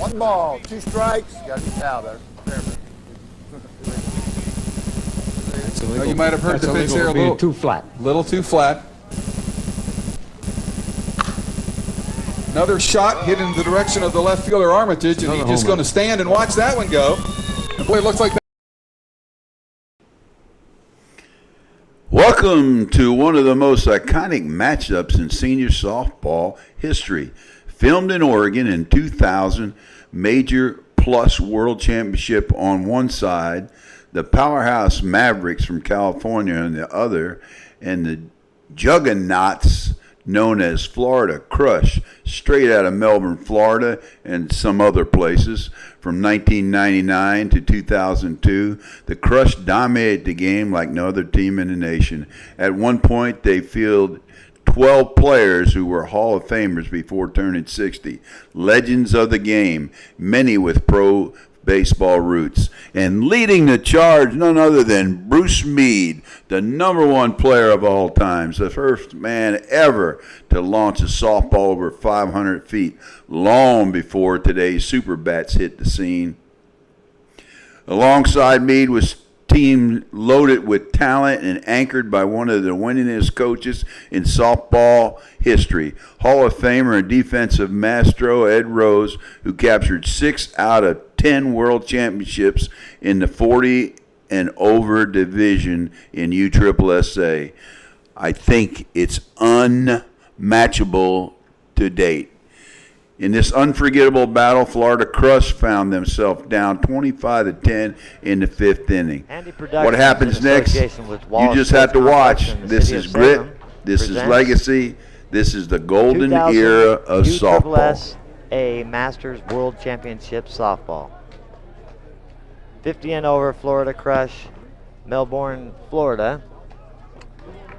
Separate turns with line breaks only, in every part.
One ball, 2 strikes. Got to be foul there.
Oh, you might have heard the pitch there a little
too flat.
Little too flat. Another shot hit in the direction of the left fielder Armitage, and he's just going to stand and watch that one go. And boy, it looks like that.
Welcome to one of the most iconic matchups in senior softball history. Filmed in Oregon in 2000, Major Plus World Championship on one side, the powerhouse Mavericks from California on the other, and the juggernauts known as Florida Crush, straight out of Melbourne, Florida, and some other places. From 1999 to 2002, the Crush dominated the game like no other team in the nation. At one point, they fielded 12 players who were Hall of Famers before turning 60. Legends of the game, many with pro baseball roots. And leading the charge, none other than Bruce Meade, the #1 player of all times, the first man ever to launch a softball over 500 feet, long before today's super bats hit the scene. Alongside Meade was team loaded with talent and anchored by one of the winningest coaches in softball history, Hall of Famer and defensive maestro Ed Rose, who captured 6 out of 10 world championships in the 40 and over division in USSSA. I think it's unmatchable to date. In this unforgettable battle, Florida Crush found themselves down 25-10 in the 5th inning. What happens next, you just have to watch. This is grit. This is legacy. This is the golden era of softball.
A Masters World Championship softball. 50 and over Florida Crush, Melbourne, Florida,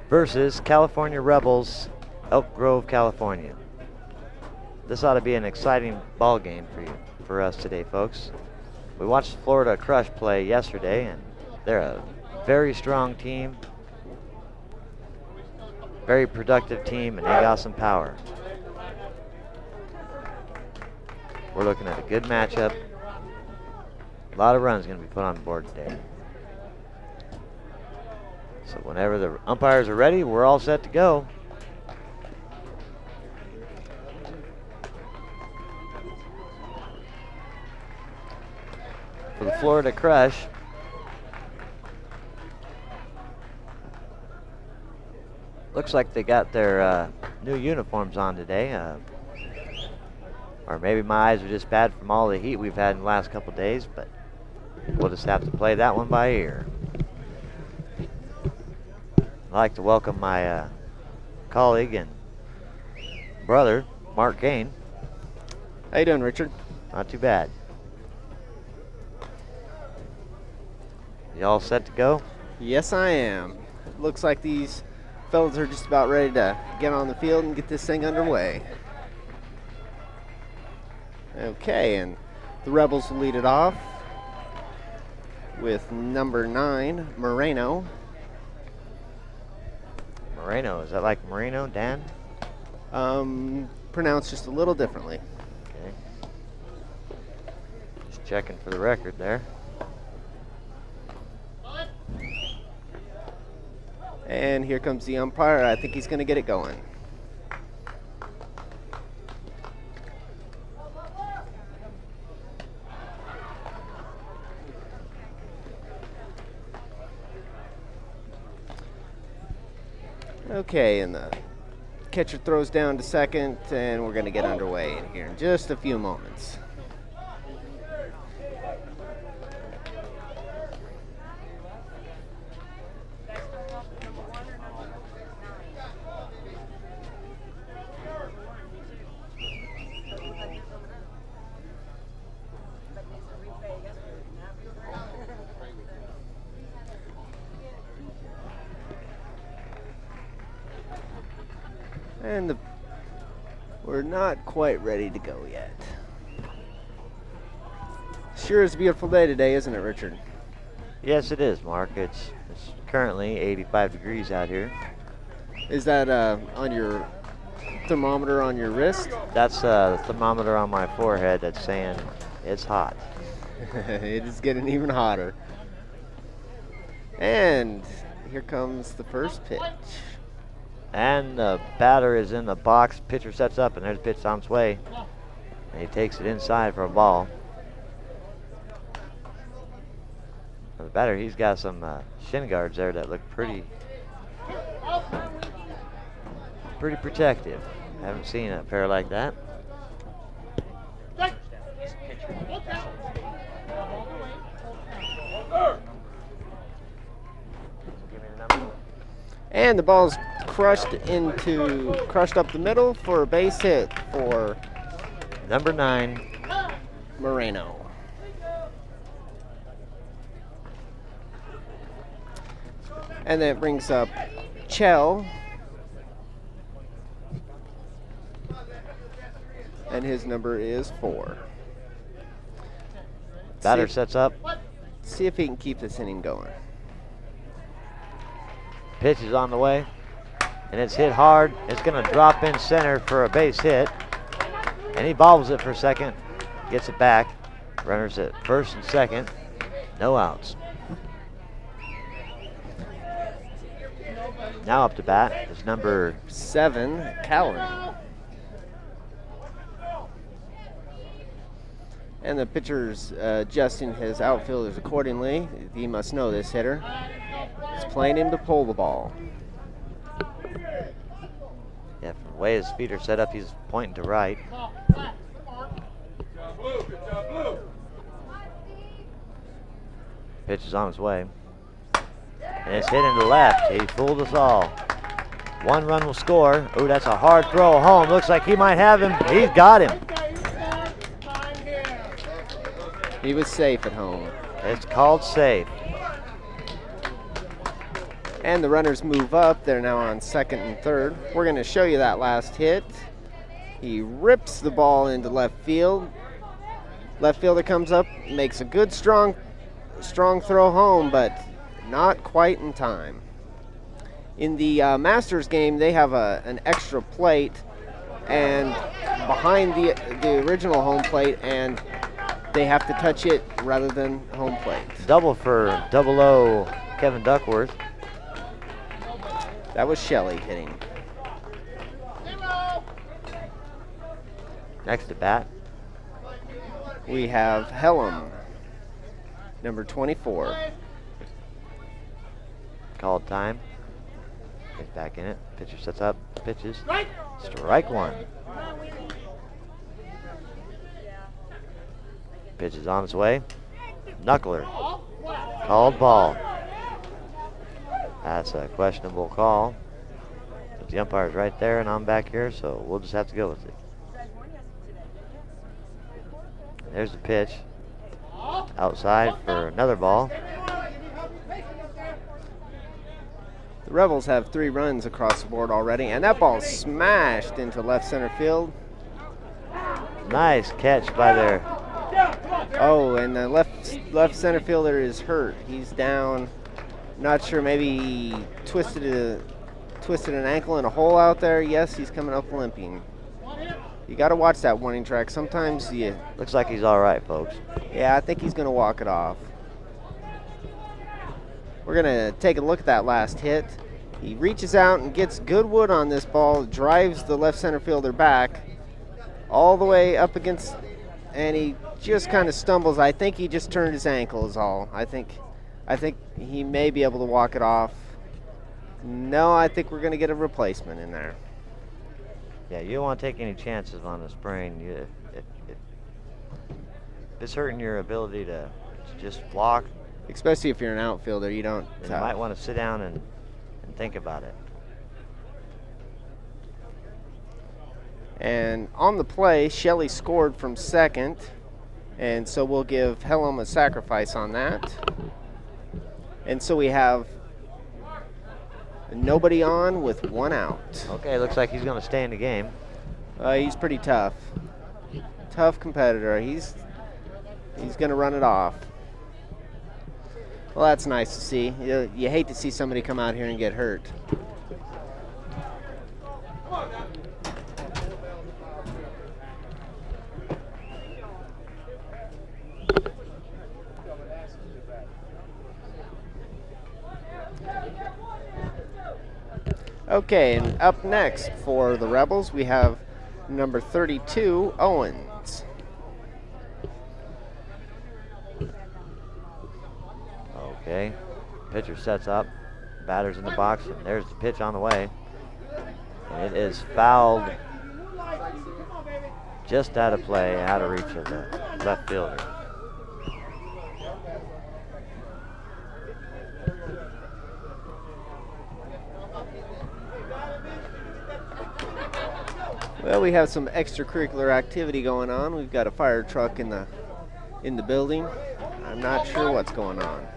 versus California Rebels, Elk Grove, California. This ought to be an exciting ball game for us today, folks. We watched Florida Crush play yesterday, and they're a very strong team, very productive team, and they got some power. We're looking at a good matchup. A lot of runs going to be put on the board today. So whenever the umpires are ready, we're all set to go. For the Florida Crush, looks like they got their new uniforms on today. Or maybe my eyes are just bad from all the heat we've had in the last couple days, but we'll just have to play that one by ear. I'd like to welcome my colleague and brother, Mark Gain.
How you doing, Richard?
Not too bad. You all set to go?
Yes, I am. Looks like these fellas are just about ready to get on the field and get this thing underway. Okay, and the Rebels will lead it off with number 9, Moreno.
Moreno, is that like Moreno, Dan?
Pronounced just a little differently.
Okay. Just checking for the record there.
And here comes the umpire. I think he's going to get it going. Okay, and the catcher throws down to second, and we're going to get underway in here in just a few moments. And we're not quite ready to go yet. Sure is a beautiful day today, isn't it, Richard?
Yes, it is, Mark. It's currently 85 degrees out here.
Is that on your thermometer on your wrist?
That's the thermometer on my forehead that's saying it's hot.
It is getting even hotter. And here comes the first pitch.
And the batter is in the box. Pitcher sets up, and there's a pitch on its way. And he takes it inside for a ball. The batter, he's got some shin guards there that look pretty protective. Haven't seen a pair like that.
And the ball's crushed up the middle for a base hit for
Number 9,
Moreno. And that brings up Chell. And his number is 4.
batter sets up.
See if he can keep this inning going.
Pitch is on the way, and it's hit hard. It's going to drop in center for a base hit, and he bobbles it for a second, gets it back. Runners at first and second, no outs. Now up to bat is number
7, Callan. And the pitcher's adjusting his outfielders accordingly. He must know this hitter. He's playing him to pull the ball.
Yeah, from the way his feet are set up, he's pointing to right. Pitch is on its way. And it's hit into left. He fooled us all. 1 run will score. Ooh, that's a hard throw home. Looks like he might have him. He's got him.
He was safe at home.
It's called safe.
And the runners move up. They're now on second and third. We're going to show you that last hit. He rips the ball into left field. Left fielder comes up, makes a good strong throw home, but not quite in time. In the Masters game, they have an extra plate and behind the original home plate, and they have to touch it rather than home plate.
Double for 00 Kevin Duckworth.
That was Shelley hitting.
Next at bat,
we have Hellam, number 24.
called time. Gets back in it. Pitcher sets up, pitches. Strike 1. Pitch is on its way. Knuckler. Called ball. That's a questionable call. But the umpire's right there, and I'm back here, so we'll just have to go with it. There's the pitch. Outside for another ball.
The Rebels have 3 runs across the board already, and that ball smashed into left center field.
Nice catch by their...
Oh, and the left center fielder is hurt. He's down. Not sure, maybe he twisted an ankle in a hole out there. Yes, he's coming up limping. You got to watch that warning track. Sometimes you...
Looks like he's all right, folks.
Yeah, I think he's going to walk it off. We're going to take a look at that last hit. He reaches out and gets good wood on this ball, drives the left center fielder back all the way up against, and he just kind of stumbles. I think he just turned his ankle is all. I think he may be able to walk it off. No, I think we're going to get a replacement in there.
Yeah, you don't want to take any chances on a sprain. If it's hurting your ability to just block,
especially if you're an outfielder, you don't.
You might want to sit down and think about it.
And on the play, Shelley scored from second, and so we'll give Hellam a sacrifice on that. And so we have nobody on with 1 out.
Okay, looks like he's going to stay in the game.
He's pretty tough. Tough competitor. He's going to run it off. Well, that's nice to see. You hate to see somebody come out here and get hurt. Okay, and up next for the Rebels, we have number 32, Owens.
Okay, pitcher sets up, batter's in the box, and there's the pitch on the way. And it is fouled just out of play, out of reach of the left fielder.
Well, we have some extracurricular activity going on. We've got a fire truck in the building. I'm not sure what's going on.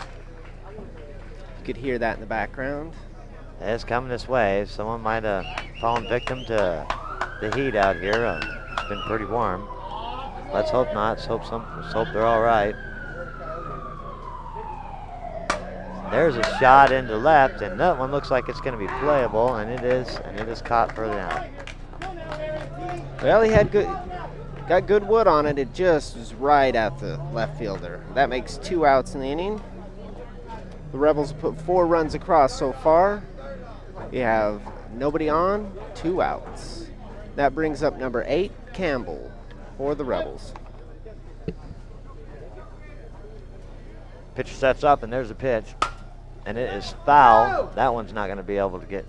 You could hear that in the background.
It's coming this way. Someone might have fallen victim to the heat out here. It's been pretty warm. Let's hope not. Let's hope they're all right. There's a shot into left, and that one looks like it's going to be playable, and it is caught further down.
Well, he had got good wood on it. It just was right at the left fielder. That makes 2 outs in the inning. The Rebels have put 4 runs across so far. We have nobody on, 2 outs. That brings up number 8, Campbell, for the Rebels.
Pitcher sets up, and there's a pitch, and it is foul. That one's not going to be able to get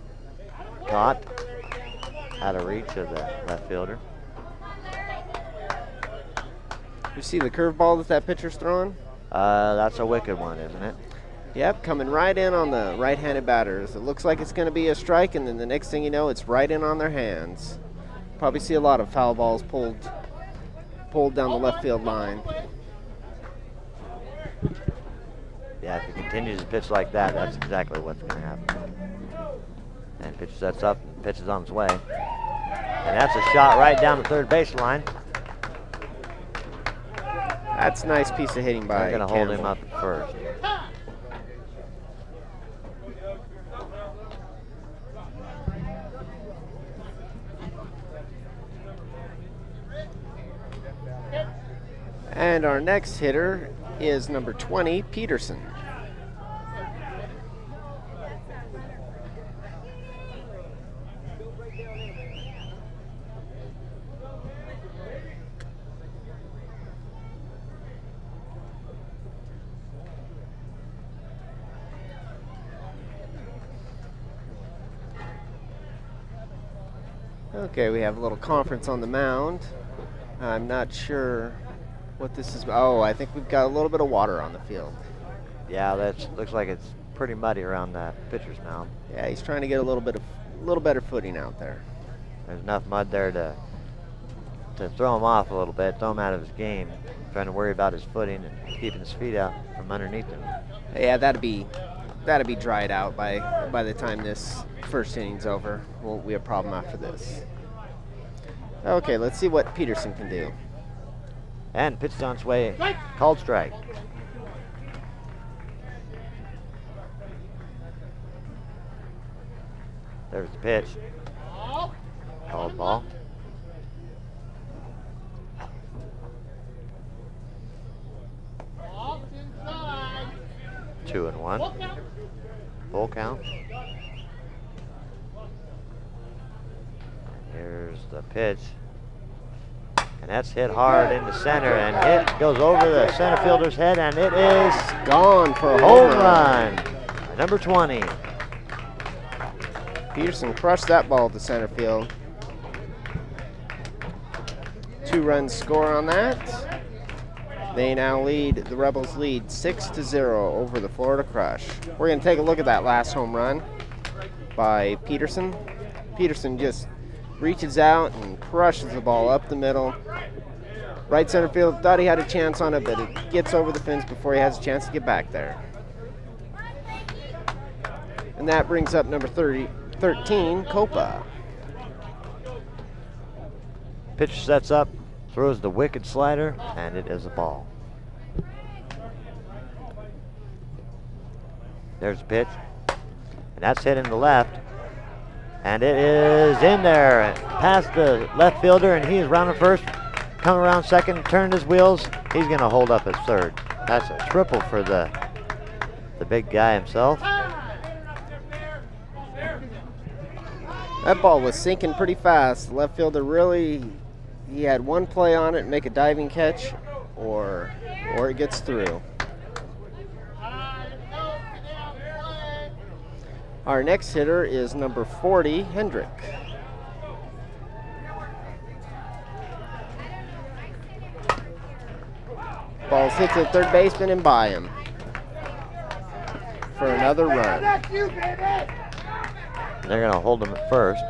caught out of reach of the left fielder.
You see the curveball that pitcher's throwing?
That's a wicked one, isn't it?
Yep, coming right in on the right-handed batters. It looks like it's going to be a strike, and then the next thing you know, it's right in on their hands. Probably see a lot of foul balls pulled down the left field line.
Yeah, if he continues to pitch like that, that's exactly what's going to happen. And pitcher sets up and pitches on his way. And that's a shot right down the third baseline.
That's a nice piece of hitting by
They're going to hold him up at first.
And our next hitter is number 20, Peterson. Okay, we have a little conference on the mound. I'm not sure what this is. Oh, I think we've got a little bit of water on the field.
Yeah, that looks like it's pretty muddy around that pitcher's mound.
Yeah, he's trying to get a little better footing out there.
There's enough mud there to throw him off a little bit, throw him out of his game, trying to worry about his footing and keeping his feet out from underneath him.
Yeah, that'd be dried out by the time this first inning's over. Won't be a problem after this. Okay, let's see what Peterson can do.
And pitched on its way, called strike. There's the pitch. Called ball. Two and one. Full count. Here's the pitch. And that's hit hard into center, and it goes over the center fielder's head, and it is
gone for a
home run. Number 20.
Peterson crushed that ball to center field. 2 runs score on that. They now the Rebels lead 6-0 over the Florida Crush. We're going to take a look at that last home run by Peterson. Peterson just reaches out and crushes the ball up the middle. Right center field, thought he had a chance on it, but it gets over the fence before he has a chance to get back there. And that brings up number 13, Copa.
Pitcher sets up, throws the wicked slider, and it is a ball. There's the pitch, and that's hit in the left. And it is in there, past the left fielder, and he's rounding first, coming around second, turned his wheels. He's going to hold up his third. That's a triple for the big guy himself.
That ball was sinking pretty fast. The left fielder really, he had one play on it, make a diving catch, or it gets through. Our next hitter is number 40, Hendrick. Ball's hit to the third baseman and by him for another run.
They're going to hold him at first.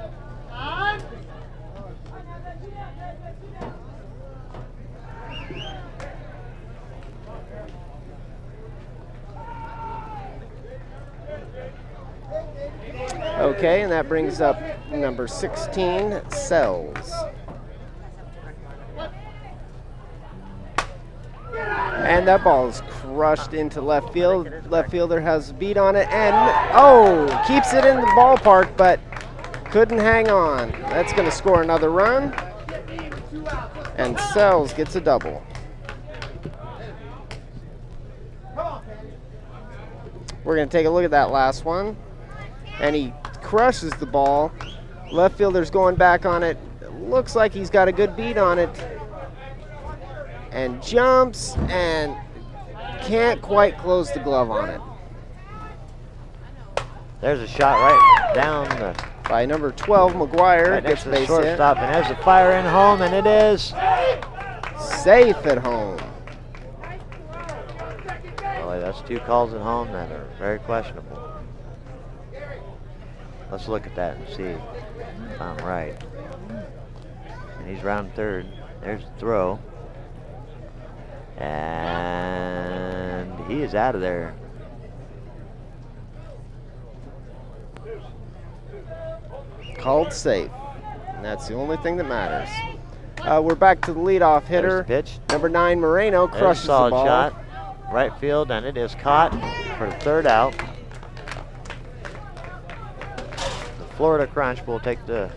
Okay, and that brings up number 16, Sells. And that ball is crushed into left field. Left fielder has a beat on it and, keeps it in the ballpark, but couldn't hang on. That's going to score another run. And Sells gets a double. We're going to take a look at that last one. And he crushes the ball. Left fielder's going back on it. Looks like he's got a good beat on it. And jumps and can't quite close the glove on it.
There's a shot right down the
by number 12, McGuire.
right next
Gets
to the
base hit.
shortstop, and there's a fire in home, and it is
Safe at home.
Boy, that's two calls at home that are very questionable. Let's look at that and see if I'm right. And he's round third. There's the throw. And he is out of there.
Called safe. And that's the only thing that matters. We're back to the leadoff hitter.
There's the pitch.
Number 9, Moreno,
There's a
crushes the
solid
ball.
shot. Right field, and it is caught for the third out. The Florida Crunch will take the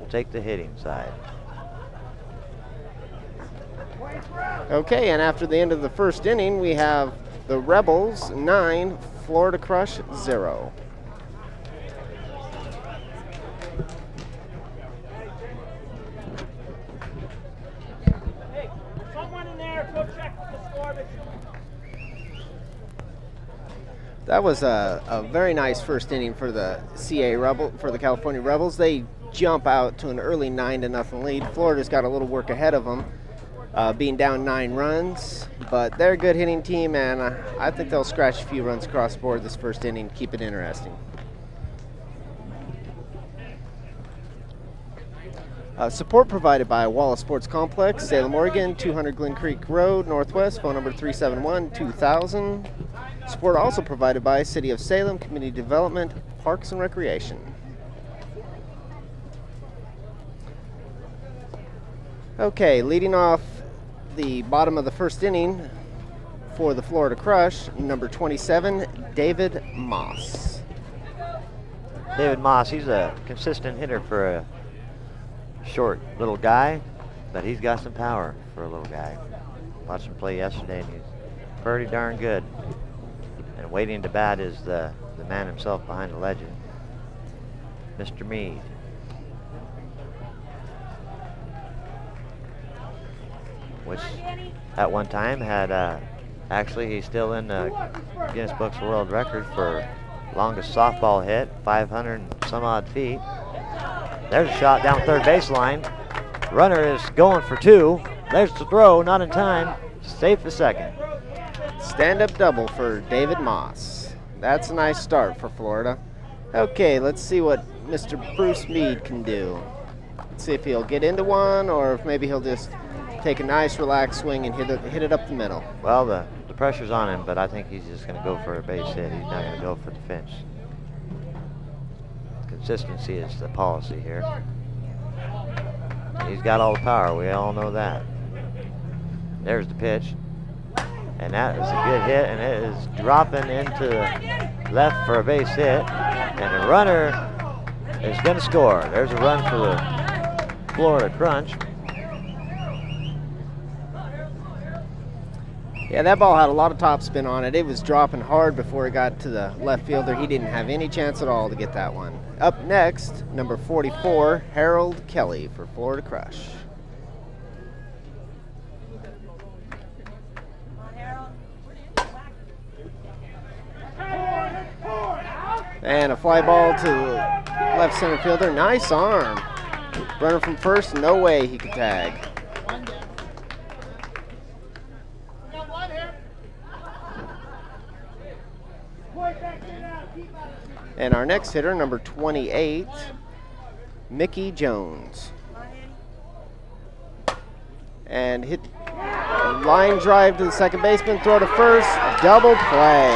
hitting side.
Okay, and after the end of the first inning, we have the Rebels 9, Florida Crush 0. That was a very nice first inning for the the California Rebels. They jump out to an early 9-0 lead. Florida's got a little work ahead of them, being down 9 runs, but they're a good hitting team, and I think they'll scratch a few runs across the board this first inning, keep it interesting. Support provided by Wallace Sports Complex, Salem, Oregon, 200 Glen Creek Road, Northwest, phone number 371-2000. Support also provided by City of Salem, Community Development, Parks and Recreation. Okay, leading off the bottom of the first inning for the Florida Crush, number 27, David Moss.
David Moss, he's a consistent hitter for a short little guy, but he's got some power for a little guy. Watched him play yesterday, and he's pretty darn good. And waiting to bat is the man himself behind the legend, Mr. Meade. Which at one time had, actually he's still in the Guinness Books of World Record for longest softball hit, 500 and some odd feet. There's a shot down third baseline. Runner is going for 2. There's the throw, not in time. Safe for second.
Stand-up double for David Moss. That's a nice start for Florida. Okay, let's see what Mr. Bruce Meade can do. Let's see if he'll get into one, or if maybe he'll just take a nice relaxed swing and hit it up the middle.
Well, the pressure's on him, but I think he's just going to go for a base hit. He's not going to go for the fence. Consistency is the policy here. He's got all the power. We all know that. There's the pitch. And that is a good hit, and it is dropping into left for a base hit. And the runner is going to score. There's a run for the Florida Crunch.
Yeah, that ball had a lot of topspin on it. It was dropping hard before it got to the left fielder. He didn't have any chance at all to get that one. Up next, number 44, Harold Kelly for Florida Crush. And a fly ball to left center fielder. Nice arm. Runner from first, no way he could tag. And our next hitter, number 28, Mickey Jones. And hit a line drive to the second baseman, throw to first, double play.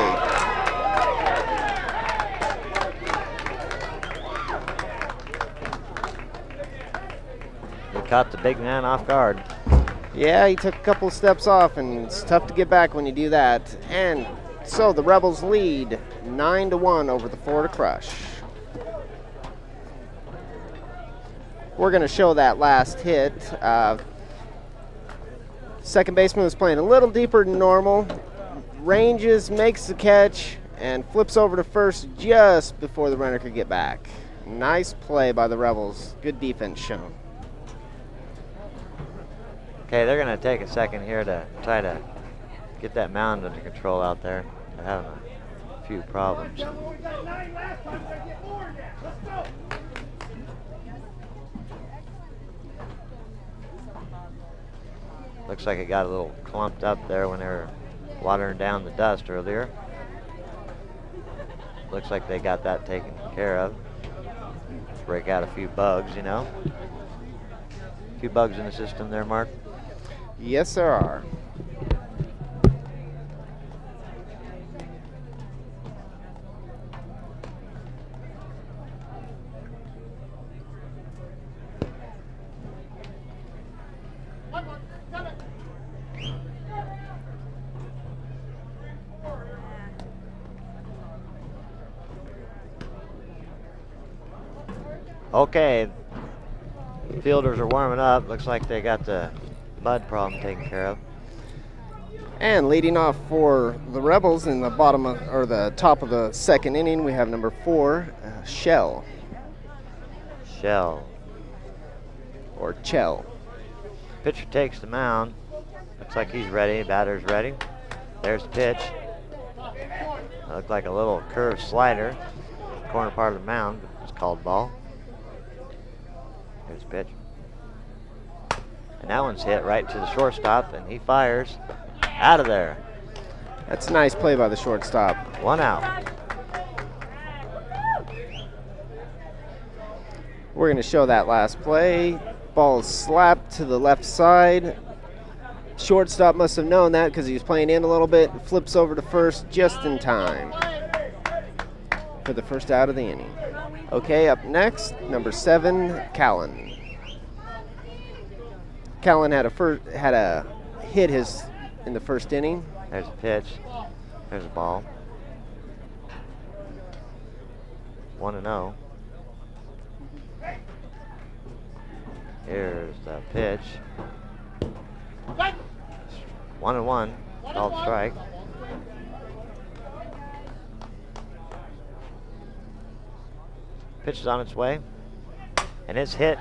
He caught the big man off guard.
Yeah, he took a couple steps off, and it's tough to get back when you do that. And so the Rebels lead 9-1 over the Florida Crush. We're going to show that last hit. Second baseman was playing a little deeper than normal. Ranges, makes the catch, and flips over to first just before the runner could get back. Nice play by the Rebels. Good defense shown.
Okay, they're going to take a second here to try to get that mound under control out there. They're having a few problems. Looks like it got a little clumped up there when they were watering down the dust earlier. Looks like they got that taken care of. Break out a few bugs, you know. A few bugs in the system there, Mark.
Yes, there are.
Okay, fielders are warming up. Looks like they got the mud problem taken care of.
And leading off for the Rebels in the bottom of, or the top of the second inning, we have number 4, Shell.
Shell.
Or Chell.
Pitcher takes the mound. Looks like he's ready. Batter's ready. There's the pitch. Looked like a little curved slider. Corner part of the mound. It's called ball. Here's the pitch. And that one's hit right to the shortstop, and he fires out of there.
That's a nice play by the shortstop.
1 out.
We're going to show that last play. Ball slapped to the left side. Shortstop must have known that because he was playing in a little bit. Flips over to first just in time for the first out of the inning. Okay, up next, number 7, Callan. Callan had a hit in the first inning.
There's a pitch. There's a ball. 1-0. Here's the pitch. 1-1. Called strike. Pitch is on its way, and it's hit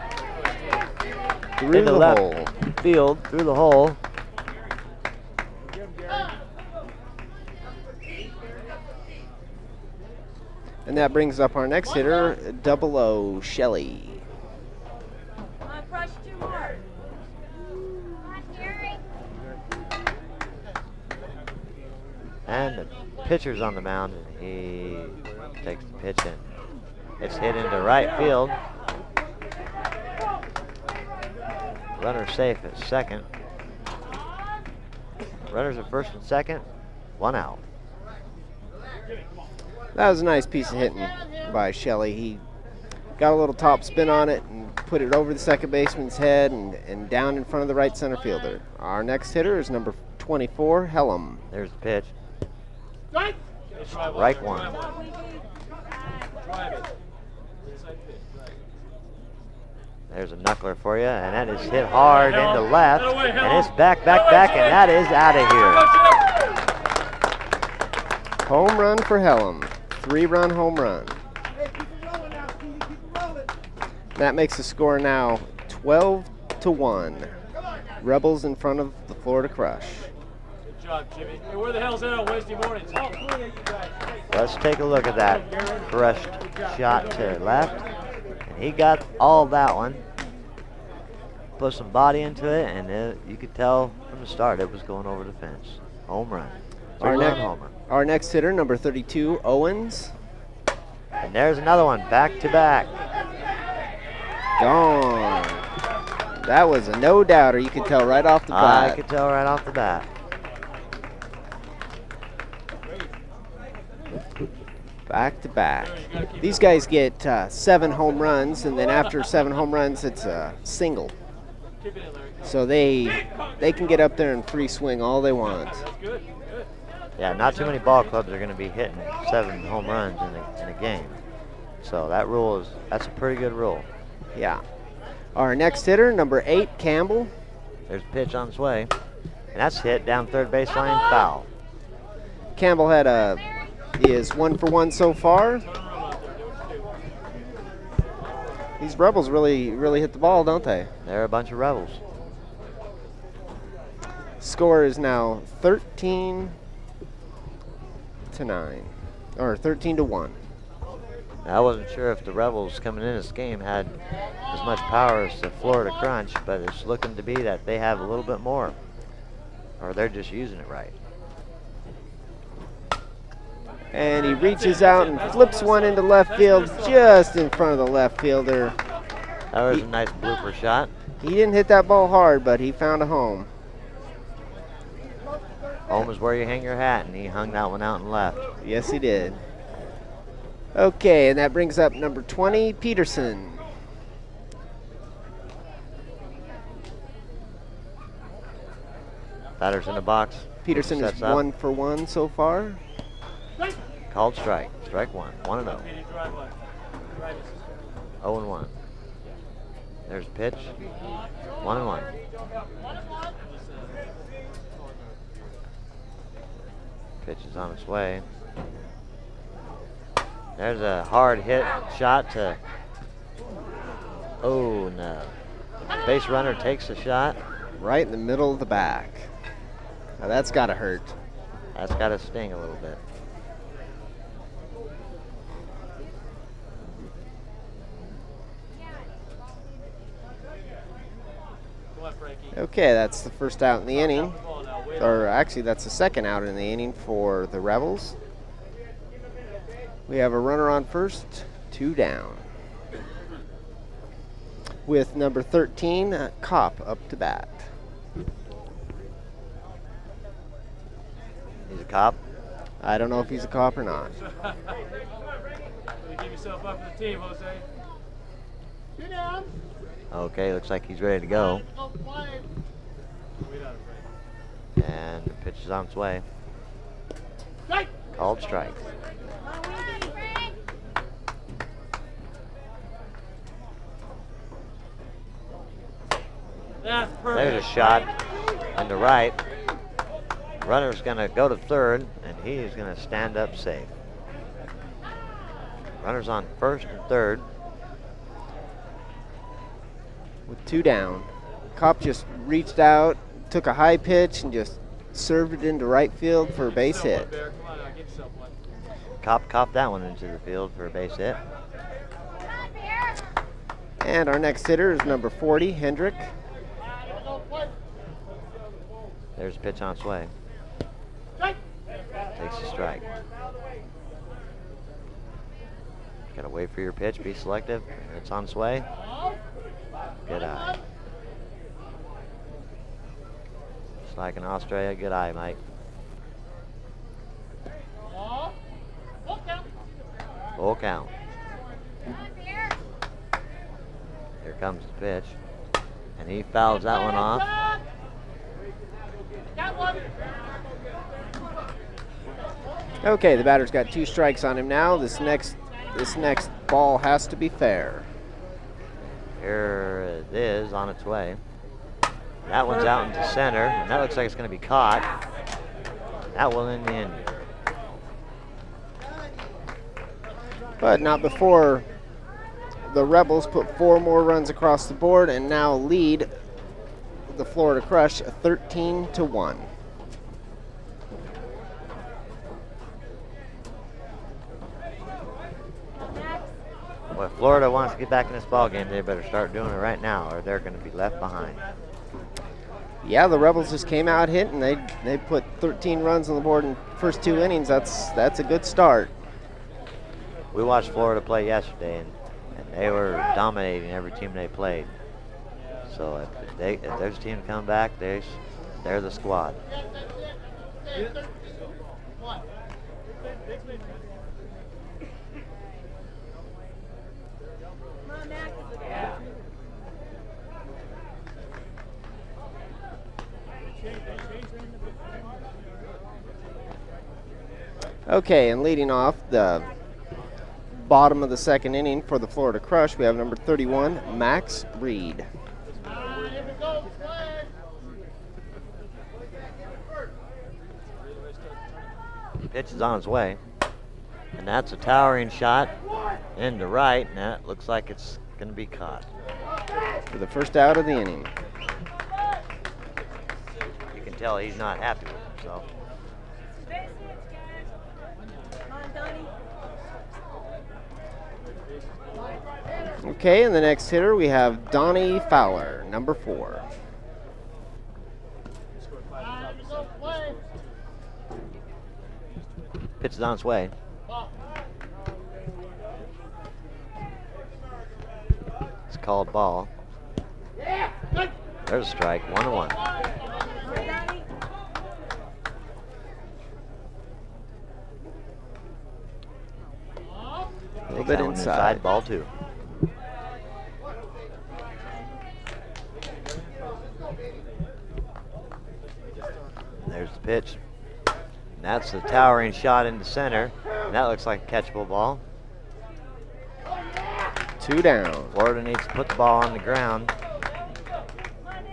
Through
into
the
left
hole.
field, through the hole.
And that brings up our next hitter, 00, Shelley.
Crush 2 more.
And the pitcher's on the mound, and he takes the pitch in. It's hit into right field. Runner safe at second. Runners at first and second. 1 out.
That was a nice piece of hitting by Shelley. He got a little top spin on it and put it over the second baseman's head and down in front of the right center fielder. Our next hitter is number 24, Hellam.
There's the pitch. Strike 1. There's a knuckler for you, and that is hit hard into left, and it's back, and that is out of here.
Home run for Helm. 3-run home run. That makes the score now 12-1. Rebels in front of the Florida Crush.
Good job, Jimmy. Hey, where the hell's that on Wednesday mornings? All three of you guys.
Let's take a look at that crushed shot to left. And he got all of that one. Put some body into it, and you could tell from the start it was going over the fence. Home run. Homer.
Our next hitter, number 32, Owens.
And there's another one, back to back.
Gone. That was a no-doubter. You could tell right off the bat.
I could tell right off the bat.
Back to back. These guys get 7 home runs, and then after 7 home runs, it's a single. So they can get up there and free swing all they want.
Yeah, not too many ball clubs are going to be hitting 7 home runs in a game. So that's a pretty good rule.
Yeah. Our next hitter, number 8, Campbell.
There's a pitch on its way, and that's hit down third baseline, foul.
Campbell he is 1 for 1 so far. These Rebels really hit the ball, don't they?
They're a bunch of Rebels.
Score is now 13-9, or 13-1.
Now, I wasn't sure if the Rebels coming in this game had as much power as the Florida Crunch, but it's looking to be that they have a little bit more, or they're just using it right.
And he reaches out and flips one into left field, just in front of the left fielder.
That was a nice blooper shot.
He didn't hit that ball hard, but he found a home.
Home is where you hang your hat, and he hung that one out and left.
Yes, he did. Okay, and that brings up number 20, Peterson.
Batter's in the box.
Peterson is 1 for 1 so far.
Called strike. Strike 1. 1-0. 0-1. There's a pitch. 1-1. Pitch is on its way. There's a hard hit shot to. Oh no. Base runner takes the shot.
Right in the middle of the back. Now that's got to hurt.
That's got to sting a little bit.
Okay, that's the first out in the inning. Or actually, that's the second out in the inning for the Rebels. We have a runner on first, 2 down. With number 13, Kopp, up to bat.
He's a cop.
I don't know if he's a cop or not.
Give yourself up for the team, Jose.
Okay, looks like he's ready to go. And the pitch is on its way. Called strike. There's a shot on the right. Runner's going to go to third, and he is going to stand up safe. Runner's on first and third.
With 2 down. Kopp just reached out, took a high pitch, and just served it into right field for a base hit.
Kopp that one into the field for a base hit.
And our next hitter is number 40, Hendrick.
There's a pitch on its way. Takes a strike. Gotta wait for your pitch, be selective. It's on its way. Good eye. Just like in Australia, good eye, Mike. Full count. Here comes the pitch. And he fouls that one off.
Okay, the batter's got 2 strikes on him now. This next ball has to be fair.
Here it is on its way. That one's out into center, and that looks like it's going to be caught. That will end the inning.
But not before the Rebels put 4 more runs across the board and now lead the Florida Crush 13-1.
Well, if Florida wants to get back in this ball game, they better start doing it right now, or they're going to be left behind.
Yeah, the Rebels just came out hitting. They put 13 runs on the board in the first 2 innings. That's a good start.
We watched Florida play yesterday, and they were dominating every team they played. So if there's a team to come back, they're the squad.
Okay, and leading off the bottom of the second inning for the Florida Crush, we have number 31, Max Reed.
Pitch is on its way, and that's a towering shot into right, and that looks like it's going to be caught.
For the first out of the inning.
You can tell he's not happy with himself.
Okay, and the next hitter we have Donnie Fowler, number 4.
Pitch is on its way. It's called ball. There's a strike, 1-1.
A little bit inside.
Ball 2. There's the pitch. And that's the towering shot into center. And that looks like a catchable ball.
2 down.
Florida needs to put the ball on the ground.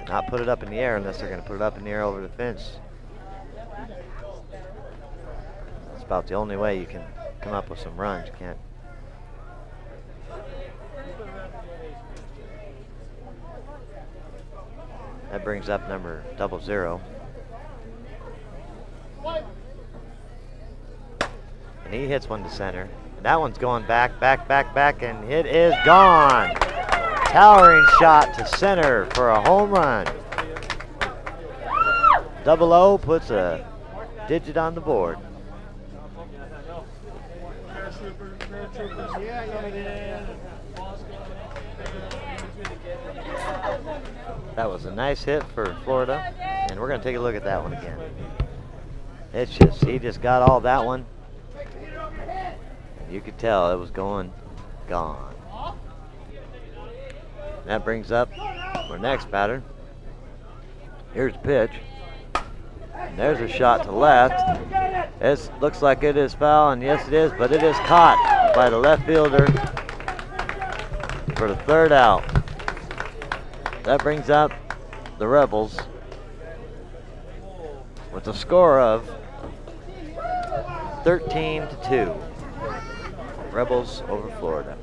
Not put it up in the air unless they're going to put it up in the air over the fence. That's about the only way you can come up with some runs. You can't. That brings up number 00. And he hits one to center. And that one's going back, and it is gone. Towering shot to center for a home run. 00 puts a digit on the board. That was a nice hit for Florida, and we're going to take a look at that one again. It's just, he just got all that one. You could tell it was gone. That brings up our next batter. Here's the pitch. And there's a shot to left. It looks like it is foul, and yes it is, but it is caught by the left fielder for the 3rd out. That brings up the Rebels with a score of 13-2. Rebels over Florida.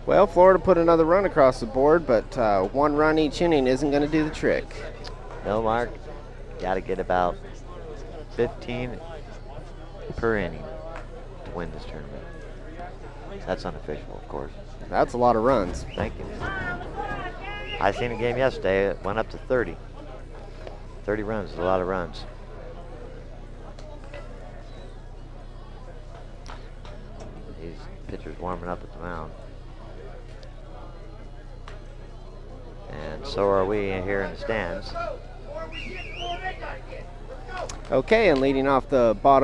Well, Florida put another run across the board, but 1 run each inning isn't going to do the trick.
No, Mark. Got to get about 15 per inning to win this tournament. That's unofficial, of course.
That's a lot of runs.
Thank you. I seen a game yesterday. It went up to 30. 30 runs is a lot of runs. These pitchers warming up at the mound. And so are we here in the stands.
Okay, and leading off the top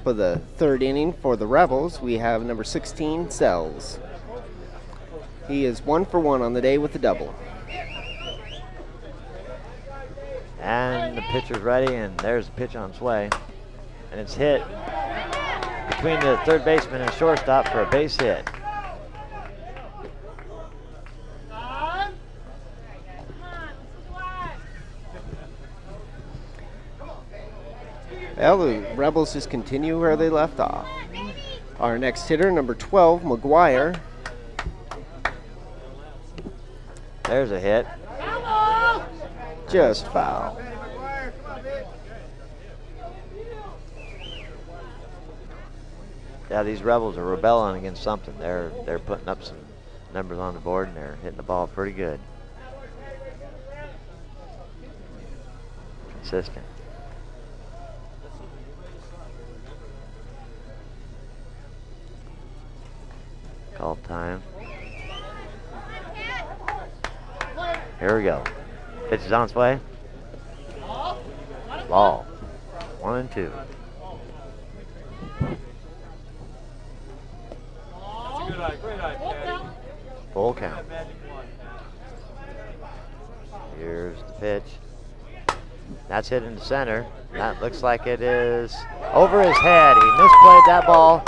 of the 3rd inning for the Rebels, we have number 16, Sells. He is 1 for 1 on the day with the double.
And the pitcher's ready, and there's the pitch on its way. And it's hit between the third baseman and shortstop for a base hit.
Well, the Rebels just continue where they left off. Our next hitter, number 12, McGuire.
There's a hit.
Just foul.
Yeah, these Rebels are rebelling against something. They're putting up some numbers on the board, and they're hitting the ball pretty good. Consistent. Call time. Here we go. Pitch is on its way. Ball. 1 and 2. Full count. Here's the pitch. That's hit into center. That looks like it is over his head. He misplayed that ball.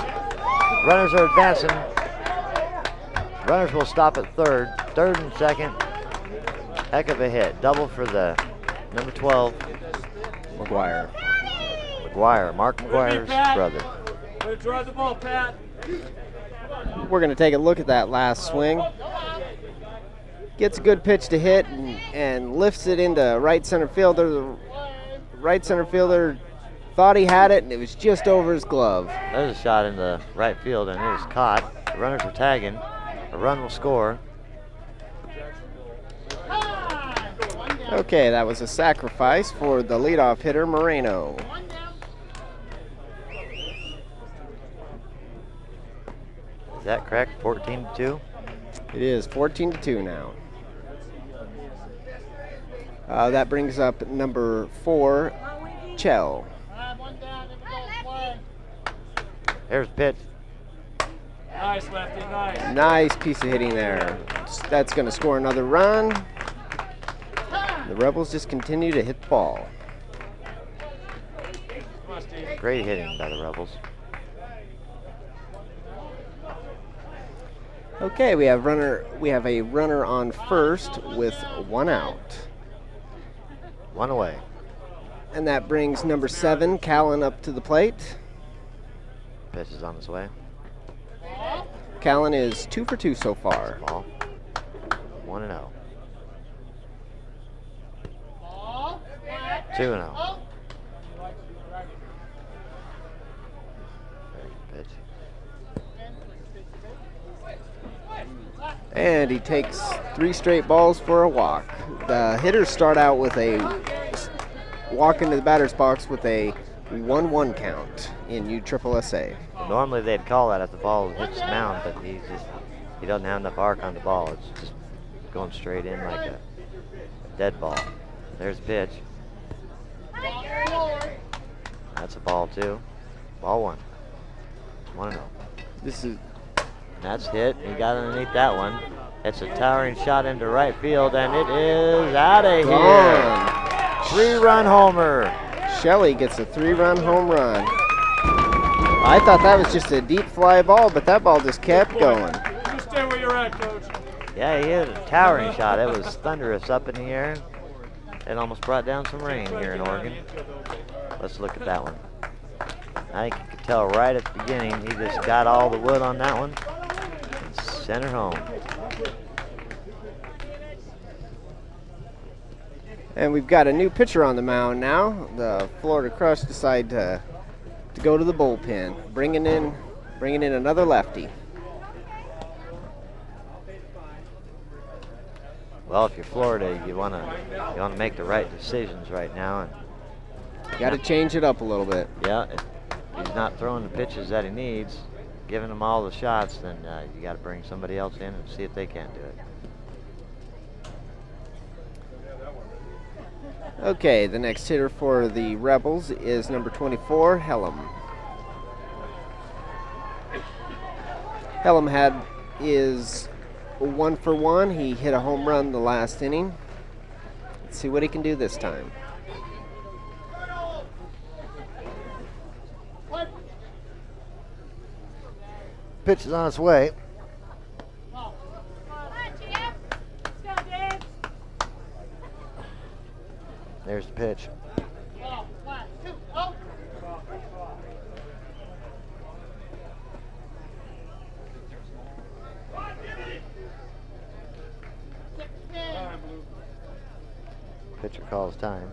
Runners are advancing. Runners will stop at third. Third and second. Heck of a hit. Double for the number 12.
McGuire.
Mark McGuire's brother.
Way to drive the ball, Pat.
We're going to take a look at that last swing. Gets a good pitch to hit and lifts it into right center fielder. The right center fielder thought he had it, and it was just over his glove.
There's a shot in the right field, and it was caught. The runners are tagging. A run will score.
Okay, that was a sacrifice for the leadoff hitter, Moreno.
Is that correct? 14-2?
It is 14-2 now. That brings up number 4, Chell.
Here's the pitch.
Nice, lefty, nice.
Nice piece of hitting there. That's going to score another run. The Rebels just continue to hit the ball.
Great hitting by the Rebels.
Okay, we have a runner on first with 1 out.
1 away.
And that brings number 7, Callan, up to the plate.
Pitch is on its way.
Callan is 2 for 2 so far.
Ball. 1-0. 2-0. Pitch.
And he takes 3 straight balls for a walk. The hitters start out with a walk into the batter's box with a 1-1 count in USSSA.
Normally they'd call that if the ball hits the mound, but he doesn't have enough arc on the ball. It's just going straight in like a dead ball. There's the pitch. That's a ball too. Ball 1. 1-0.
This is
That's hit. He got underneath that one. It's a towering shot into right field, and it is out of
gone.
here. 3-run homer.
Shelley gets a 3-run home run. I thought that was just a deep fly ball, but that ball just kept going.
You stay where you're at, Coach.
Yeah, he hit a towering shot. It was thunderous up in the air. It almost brought down some rain here in Oregon. Let's look at that one. I think you could tell right at the beginning he just got all the wood on that one and sent her home.
And we've got a new pitcher on the mound now. The Florida Crush decide to go to the bullpen, bringing in another lefty.
Well, if you're Florida, you want to make the right decisions right now, and
got to change it up a little bit.
yeah, if he's not throwing the pitches that he needs, giving them all the shots, then you got to bring somebody else in and see if they can't do it.
Okay, the next hitter for the Rebels is number 24, Hellam. Hellam is 1 for 1. He hit a home run the last inning. Let's see what he can do this time.
Pitch is on its way. There's the pitch. Pitcher calls time.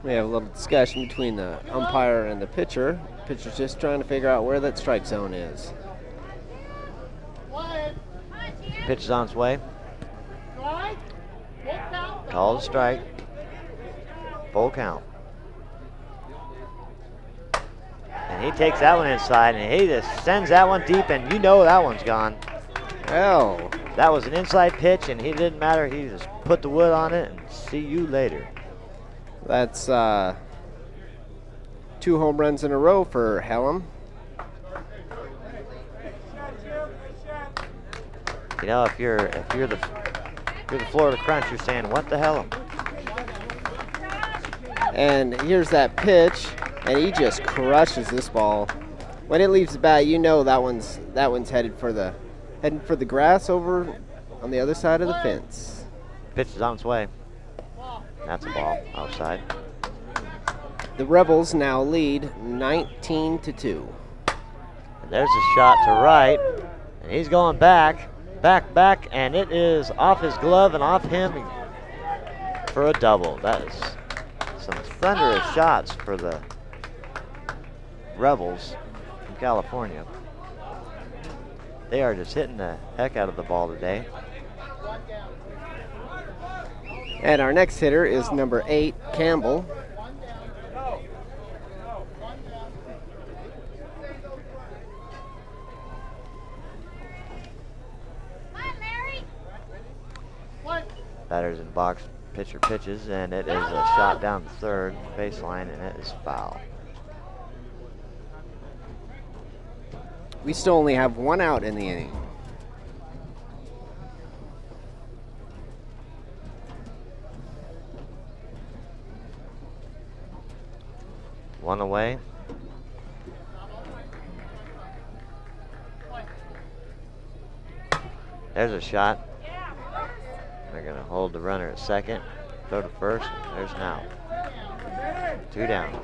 We have a little discussion between the umpire and the pitcher. Pitcher's just trying to figure out where that strike zone is.
Pitch is on its way. Call the strike. Full count. And he takes that one inside, and he just sends that one deep, and you know that one's gone.
Well,
That was an inside pitch, and he didn't matter. He just put the wood on it, and see you later.
that's 2 home runs in a row for Hallam.
You know, if you're the Florida Crunch, you're saying, what the hell?
And here's that pitch, and he just crushes this ball. When it leaves the bat, you know that one's headed for the grass over on the other side of the fence.
Pitch is on its way. That's a ball outside.
The Rebels now lead 19-2.
And there's a shot to right, and he's going back, and it is off his glove and off him for a double. That is some thunderous shots for the Rebels from California. They are just hitting the heck out of the ball today.
And our next hitter is number 8, Campbell.
Batter's in box, pitcher pitches, and it is a shot down the third baseline, and it is foul.
We still only have 1 out in the inning.
One away. There's a shot. They're going to hold the runner at second, throw to first. There's an out. 2 down.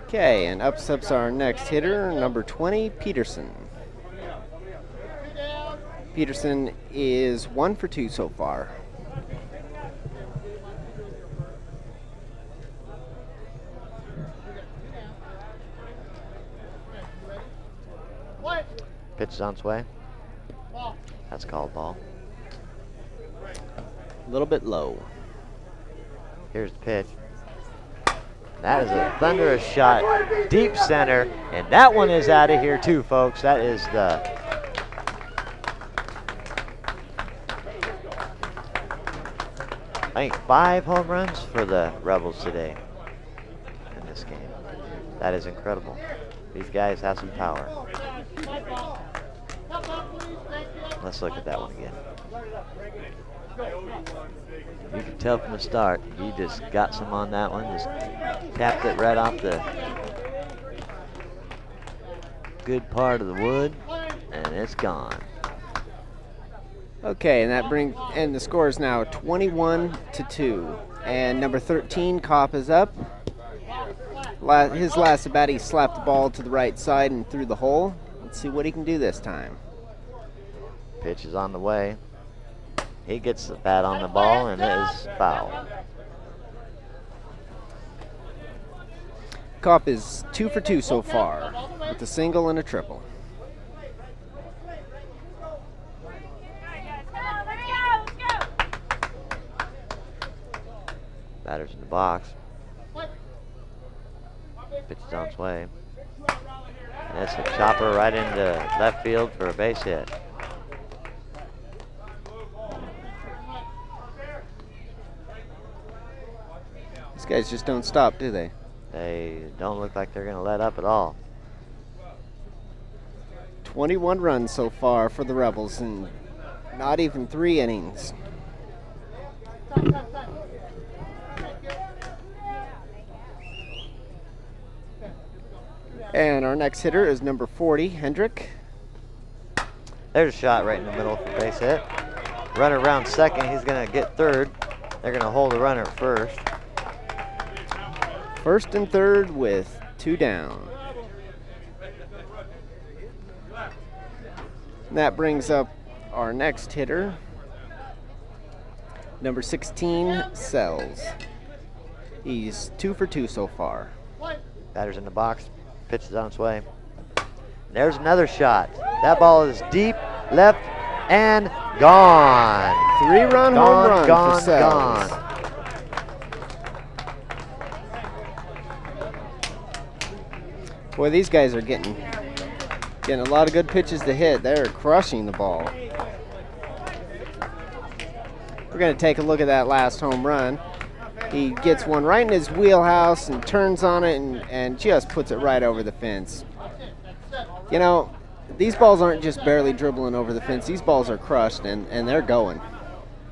Okay, and up steps our next hitter, number 20, Peterson. Peterson is 1 for 2 so far.
Pitch is on its way. That's called ball.
A little bit low.
Here's the pitch. That is a thunderous shot, deep center, and that one is out of here too, folks. That is the I think 5 home runs for the Rebels today in this game. That is incredible. These guys have some power. Let's look at that one again. You can tell from the start, he just got some on that one, just tapped it right off the good part of the wood, and it's gone.
Okay, and the score is now 21-2. And number 13, Kopp, is up. His last at bat, he slapped the ball to the right side and through the hole. Let's see what he can do this time.
Pitch is on the way. He gets the bat on the ball, and it is foul.
Kopp is 2 for 2 so far, with a single and a triple.
Batter's in the box. Pitch is on its way. And it's a chopper right into left field for a base hit.
These guys just don't stop, do they?
They don't look like they're going to let up at all.
21 runs so far for the Rebels in not even 3 innings. And our next hitter is number 40, Hendrick.
There's a shot right in the middle for base hit. Runner around second, he's gonna get third. They're gonna hold the runner at first.
First and third with 2 down. And that brings up our next hitter, number 16, Sells. He's 2 for 2 so far.
Batter's in the box, pitch is on its way. There's another shot. That ball is deep, left, and gone.
3-run home run
Gone,
for Sells.
gone.
Boy, these guys are getting a lot of good pitches to hit. They're crushing the ball. We're going to take a look at that last home run. He gets one right in his wheelhouse and turns on it and just puts it right over the fence. You know, these balls aren't just barely dribbling over the fence. These balls are crushed and they're going.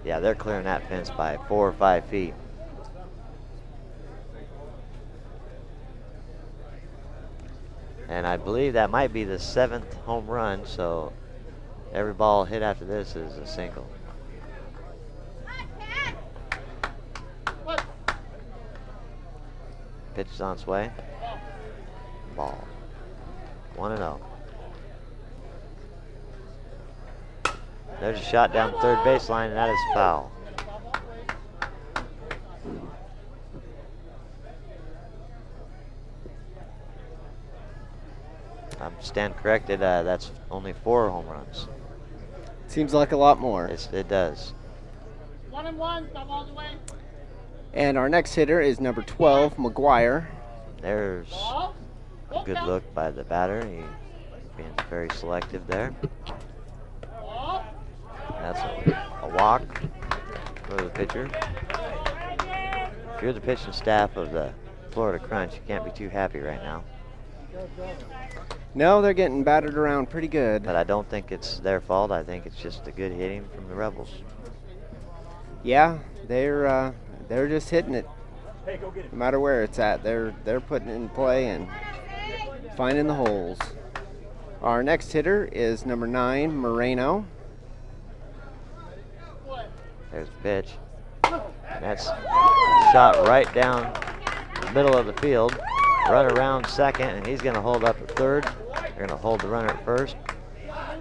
Yeah, they're clearing that fence by 4 or 5 feet. And I believe that might be the 7th home run, so every ball hit after this is a single. Pitch is on its way. Ball. 1-0. There's a shot down third baseline, and that is foul. I stand corrected. That's only 4 home runs.
Seems like a lot more.
It does.
1-1, stop all the way.
And our next hitter is number 12, McGuire.
There's a good look by the batter. He's being very selective there. That's a walk for the pitcher. If you're the pitching staff of the Florida Crunch, you can't be too happy right now.
No, they're getting battered around pretty good.
But I don't think it's their fault. I think it's just the good hitting from the Rebels.
Yeah, they're just hitting it. No matter where it's at, they're putting it in play and finding the holes. Our next hitter is number 9, Moreno.
There's the pitch. And that's shot right down the middle of the field. Run around second, and he's going to hold up at third. They're going to hold the runner at first. Now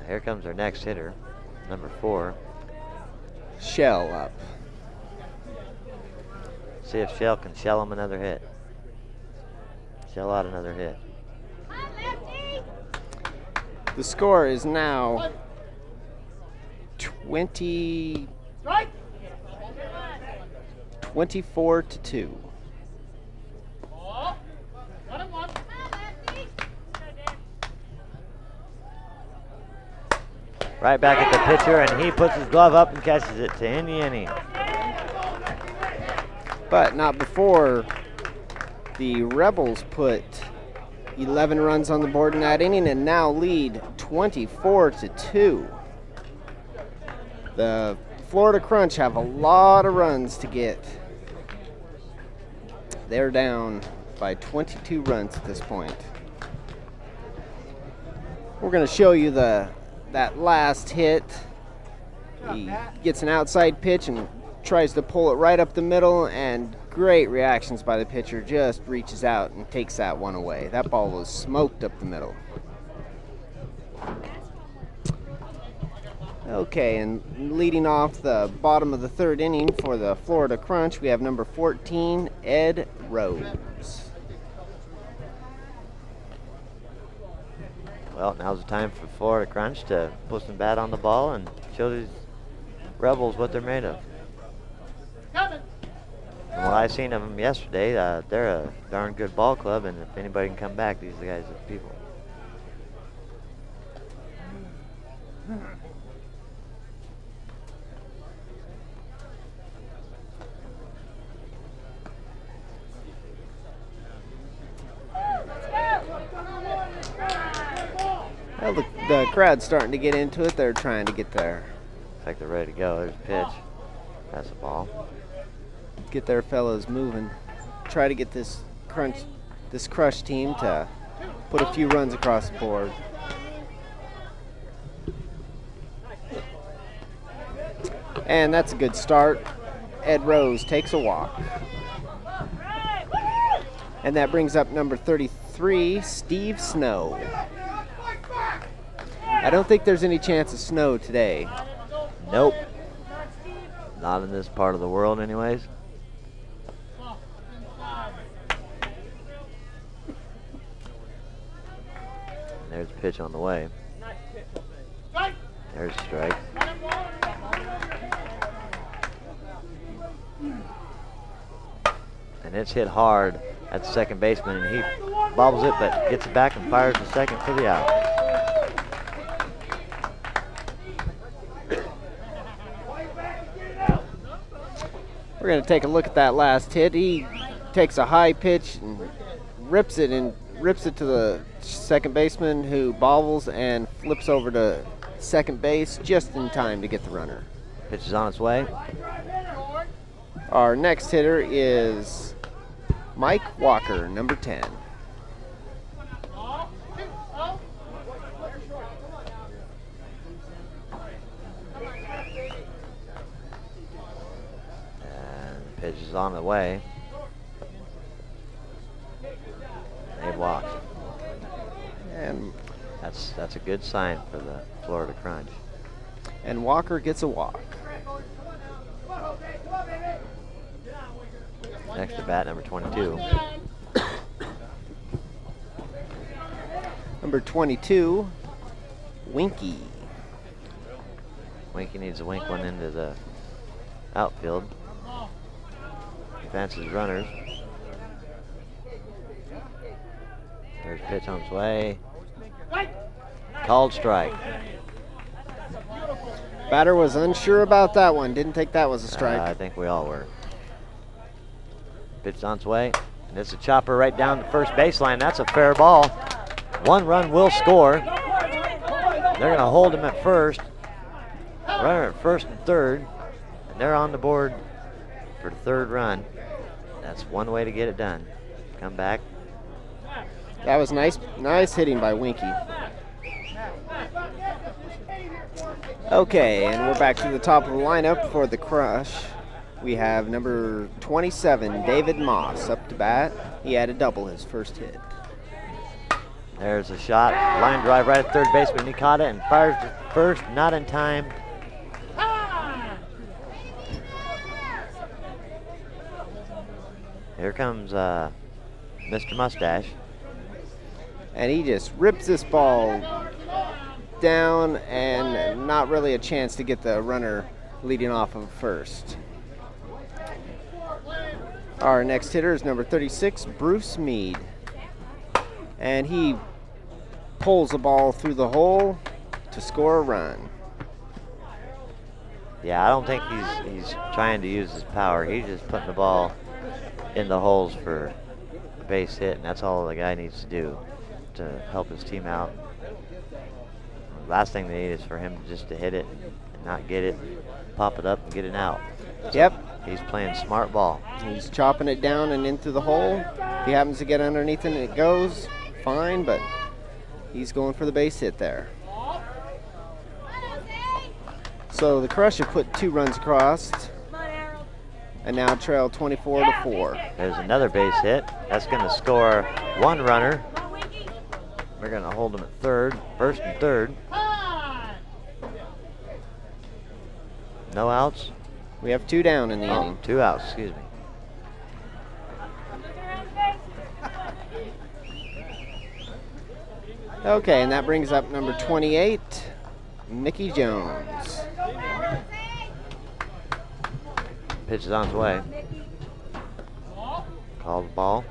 here comes our next hitter, number 4.
Shell up.
See if Shell can shell him another hit. Shell out another hit.
The score is now 24 to 2.
Right back at the pitcher, and he puts his glove up and catches it to end the inning.
But not before the Rebels put 11 runs on the board in that inning and now lead 24 to 2. The Florida Crunch have a lot of runs to get. They're down by 22 runs at this point. We're going to show you that last hit. He gets an outside pitch and tries to pull it right up the middle, and great reactions by the pitcher. Just reaches out and takes that one away. That ball was smoked up the middle. Okay, and leading off the bottom of the 3rd inning for the Florida Crunch, we have number 14, Ed Rose.
Well, now's the time for Florida Crunch to put some bat on the ball and show these Rebels what they're made of. From what I seen of them yesterday, they're a darn good ball club, and if anybody can come back, these are the guys are the people.
Well, the crowd's starting to get into it. They're trying to get there.
Looks like they're ready to go. There's a pitch. That's a ball.
Get their fellows moving. try to get this Crush team to put a few runs across the board. And that's a good start. Ed Rose takes a walk. And that brings up number 33, Steve Snow. I don't think there's any chance of snow today.
Nope. Not in this part of the world anyways. There's a pitch on the way. There's a strike. And it's hit hard at the second baseman, and he bobbles it, but gets it back and fires the second for the out.
We're going to take a look at that last hit. He takes a high pitch and rips it to the second baseman, who bobbles and flips over to second base just in time to get the runner.
Pitch is on its way.
Our next hitter is Mike Walker, number 10.
Pitch is on the way. He walks.
And
that's a good sign for the Florida Crunch.
And Walker gets a walk.
Next to bat, number 22.
Number 22, Winky.
Winky needs to wink one into the outfield. Advances runners. There's a pitch on its way. Called strike.
Batter was unsure about that one. Didn't think that was a strike.
I think we all were. Pitch on its way. And it's a chopper right down the first baseline. That's a fair ball. One run will score. They're going to hold him at first. Runner at first and third. And they're on the board for the third run. That's one way to get it done. Come back.
That was nice hitting by Winky. Okay, and we're back to the top of the lineup for the Crush. We have number 27, David Moss, up to bat. He had a double his first hit.
There's a shot. Line drive right at third baseman. He caught it and fires to first. Not in time. Here comes Mr. Mustache.
And he just rips this ball down, and not really a chance to get the runner leading off of first. Our next hitter is number 36, Bruce Meade. And he pulls the ball through the hole to score a run.
Yeah, I don't think he's trying to use his power. He's just putting the ball in the holes for a base hit, and that's all the guy needs to do to help his team out. The last thing they need is for him just to hit it and not get it, pop it up and get it out.
Yep.
He's playing smart ball.
He's chopping it down and into the hole. If he happens to get underneath it and it goes, fine, but he's going for the base hit there. So the Crush have put 2 runs across and now trail 24-4.
There's another base hit. That's going to score one runner. We're going to hold him at first and third. No outs.
We have 2 down in the inning.
2 outs, excuse me.
Okay, and that brings up number 28, Mickey Jones.
Pitch is on its way. Called the ball.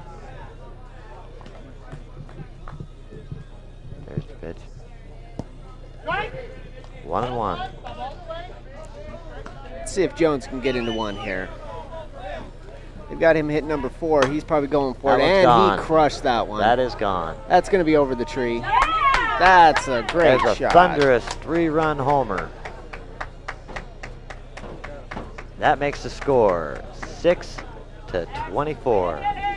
There's the pitch. 1-1.
Let's see if Jones can get into one here. They've got him hit number 4. He's probably going for it, and
gone.
He crushed that one.
That is gone.
That's going to be over the tree. That's a great
There's a
shot.
thunderous 3-run homer. That makes the score 6-24.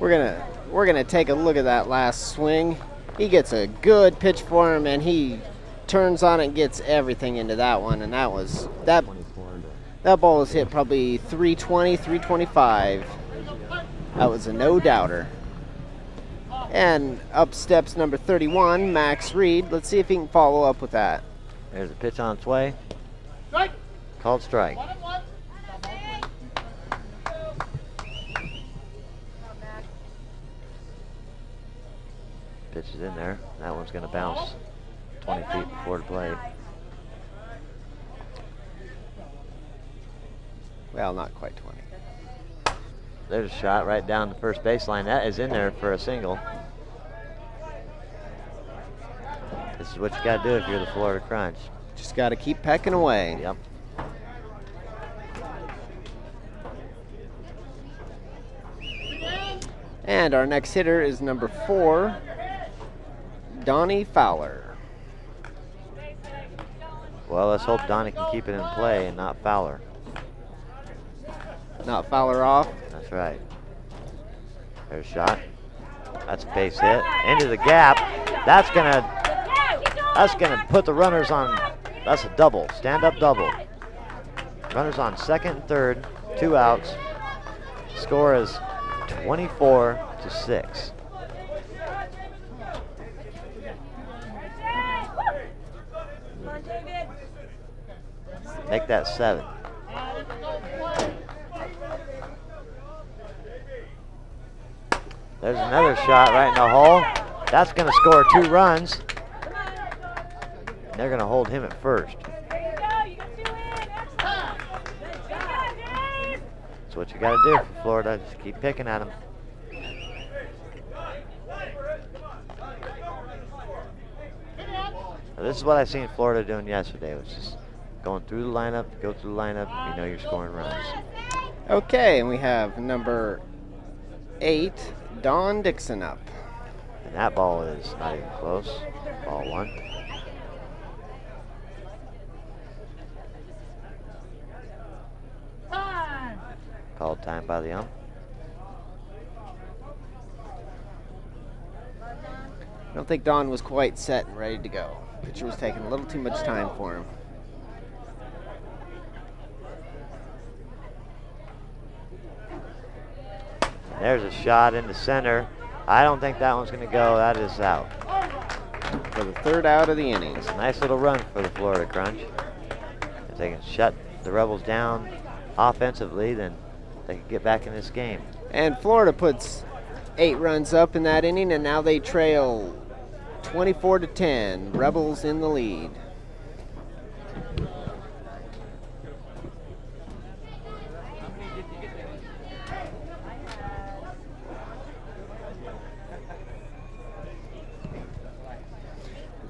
We're gonna take a look at that last swing. He gets a good pitch for him, and he turns on it and gets everything into that one. And that ball was hit probably 320, 325. That was a no-doubter. And up steps number 31, Max Reed. Let's see if he can follow up with that.
There's a pitch on its way.
Strike.
Called strike.
1-1.
Pitch is in there. That one's going to bounce 20 feet before the plate.
Well, not quite 20.
There's a shot right down the first baseline. That is in there for a single. This is what you got to do if you're the Florida Crunch.
Just got to keep pecking away.
Yep.
And our next hitter is number 4, Donnie Fowler.
Well, let's hope Donnie can keep it in play and not Fowler.
Not Fowler off.
That's right. There's a shot. That's a base hit. Into the gap. That's gonna put the runners on. That's a double. Stand-up double. Runners on second and third. 2 outs. Score is 24-6. Make that 7. There's another shot right in the hole. That's going to score 2 runs. They're going to hold him at first. That's what you got to do for Florida. Just keep picking at them. Now, this is what I seen Florida doing yesterday. Was just going through the lineup, go through the lineup, you know you're scoring runs.
Okay, and we have number 8, Don Dixon up.
And that ball is not even close. Ball 1.
Time.
Called time by the ump.
I don't think Don was quite set and ready to go. Pitcher was taking a little too much time for him.
There's a shot into center. I don't think that one's going to go. That is out.
For the 3rd out of the inning.
It's a nice little run for the Florida Crunch. If they can shut the Rebels down offensively, then they can get back in this game.
And Florida puts 8 runs up in that inning, and now they trail 24-10. Rebels in the lead.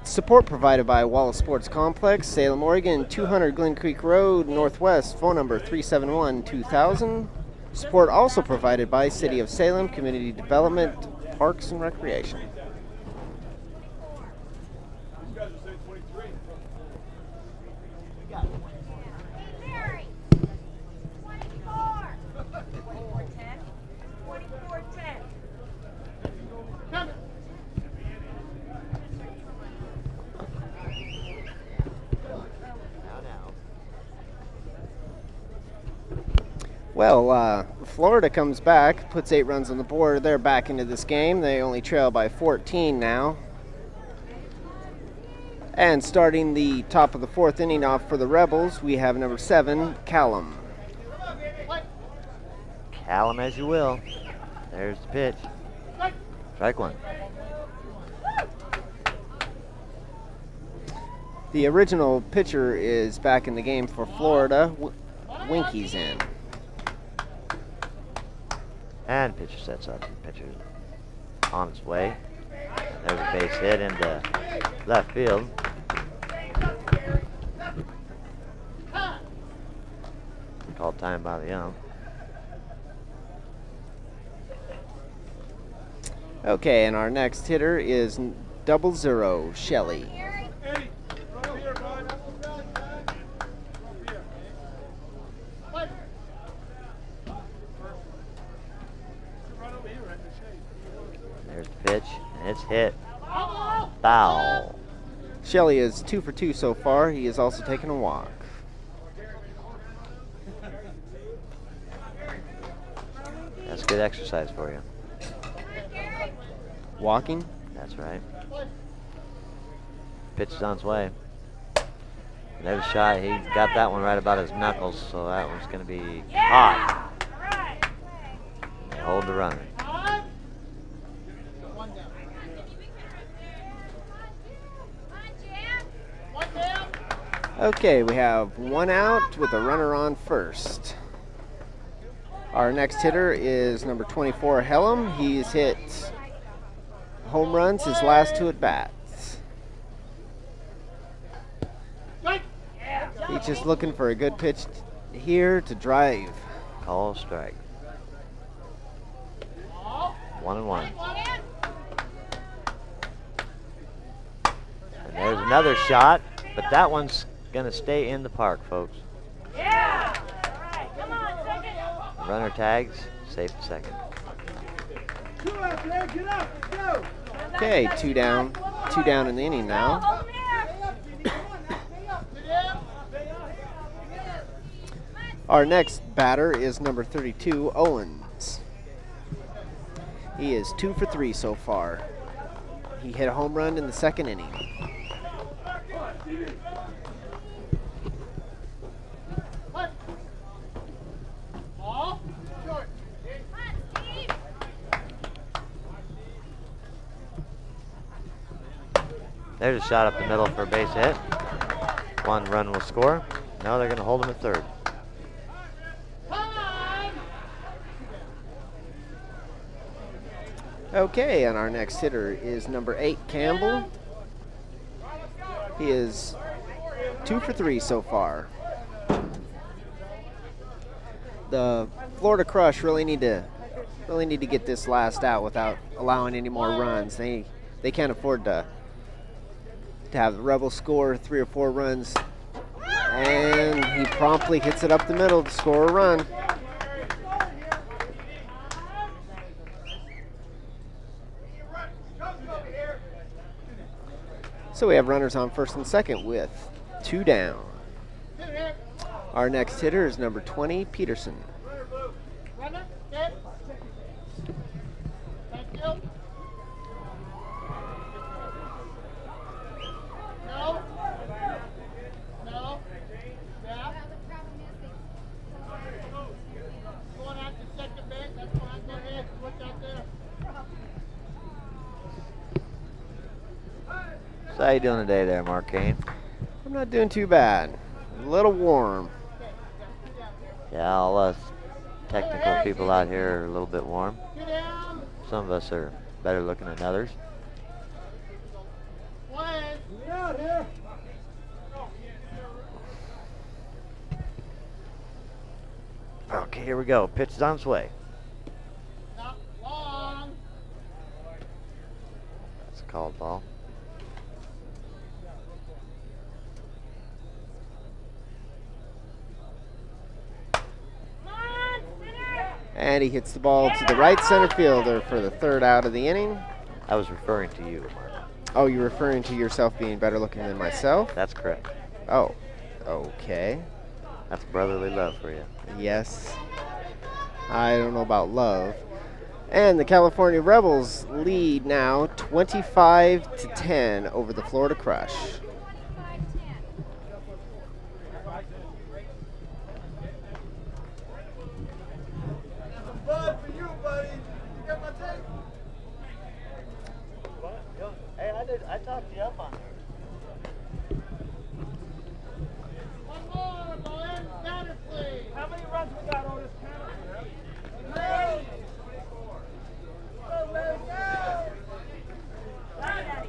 Support provided by Wallace Sports Complex, Salem, Oregon, 200 Glen Creek Road, Northwest, phone number 371-2000. Support also provided by City of Salem, Community Development, Parks and Recreation. Well, Florida comes back, puts 8 runs on the board. They're back into this game. They only trail by 14 now. And starting the top of the 4th inning off for the Rebels, we have number 7, Callum.
Callum as you will. There's the pitch. Strike 1.
The original pitcher is back in the game for Florida. Winky's in.
And pitcher sets up. Pitcher on its way. There's a base hit into left field. Called time by the ump.
Okay, and our next hitter is 00, Shelley.
hit. Foul.
Shelley is 2 for 2 so far. He has also taken a walk.
That's good exercise for you.
Walking?
That's right. Pitch is on its way. There's a shot. He got that one right about his knuckles, so that one's going to be hot. They hold the runner.
Okay, we have 1 out with a runner on first. Our next hitter is number 24, Hellam. He's hit home runs his last 2 at bats. He's just looking for a good pitch here to drive.
Call strike. 1-1. And there's another shot, but that one's going to stay in the park, folks. Runner tags, safe to second.
Okay, 2 down. 2 down in the inning now. Our next batter is number 32, Owens. He is 2 for 3 so far. He hit a home run in the 2nd inning.
There's a shot up the middle for a base hit. 1 run will score. Now they're going to hold him at third.
Okay, and our next hitter is number 8, Campbell. He is 2 for 3 so far. The Florida Crush really need to get this last out without allowing any more runs. They can't afford to have the Rebels score 3 or 4 runs, and he promptly hits it up the middle to score a run. So we have runners on first and second with 2 down. Our next hitter is number 20, Peterson.
So how you doing today there, Mark Kane?
I'm not doing too bad. A little warm.
Yeah, all us technical people out here are a little bit warm. Some of us are better looking than others. Okay, here we go. Pitch is on its way. That's a called ball.
And he hits the ball to the right center fielder for the 3rd out of the inning.
I was referring to you, Mark.
Oh, you're referring to yourself being better looking than myself?
That's correct.
Oh, okay.
That's brotherly love for you.
Yes. I don't know about love. And the California Rebels lead now 25-10 over the Florida Crush.
I talked you up on there.
One more, boys. Batter, please.
How many runs we got on this counter?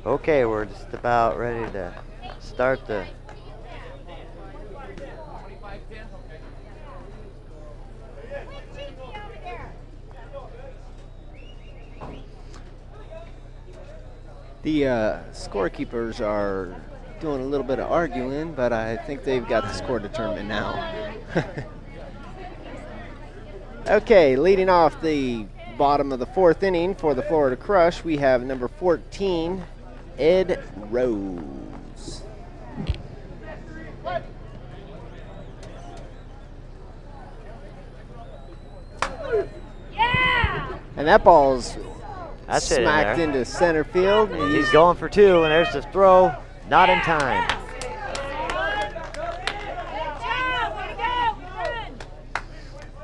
Okay, we're just about ready to start the
scorekeepers are doing a little bit of arguing, but I think they've got the score determined now. Okay, leading off the Bottom of the 4th inning for the Florida Crush, we have number 14, Ed Rose. And that ball's smacked into center field.
He's going for 2, and there's the throw, not in time.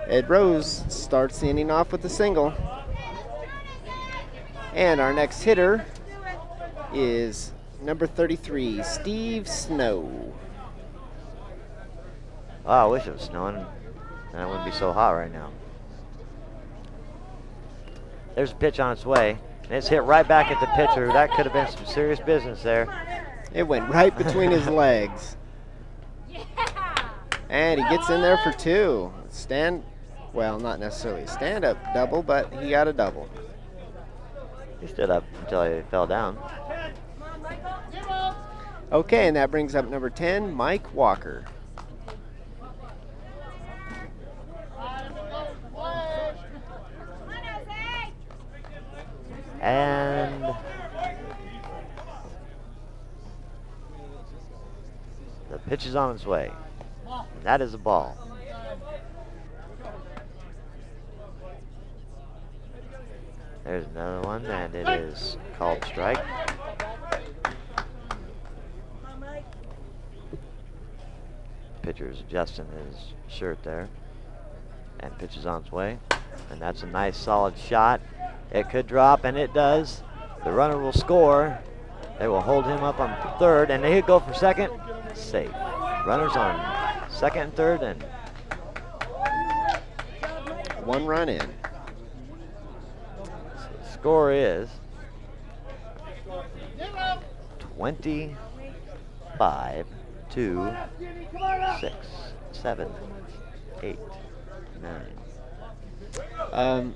Ed Rose starts the inning off with a single. And our next hitter is number 33, Steve Snow.
Oh, I wish it was snowing, and it wouldn't be so hot right now. There's a pitch on its way, and it's hit right back at the pitcher. That could have been some serious business there.
It went right between his legs. And he gets in there for 2. Well, not necessarily a stand-up double, but he got a double.
He stood up until he fell down.
Okay, and that brings up number 10, Mike Walker.
And the pitch is on its way. And that is a ball. There's another one, and it is called strike. Pitcher's adjusting his shirt there. And pitch is on its way. And that's a nice solid shot. It could drop, and it does. The runner will score. They will hold him up on 3rd, and he'll go for 2nd. Safe. Runners on 2nd and 3rd, and
1 run in.
Score is 25 to 6, 7, 8, 9.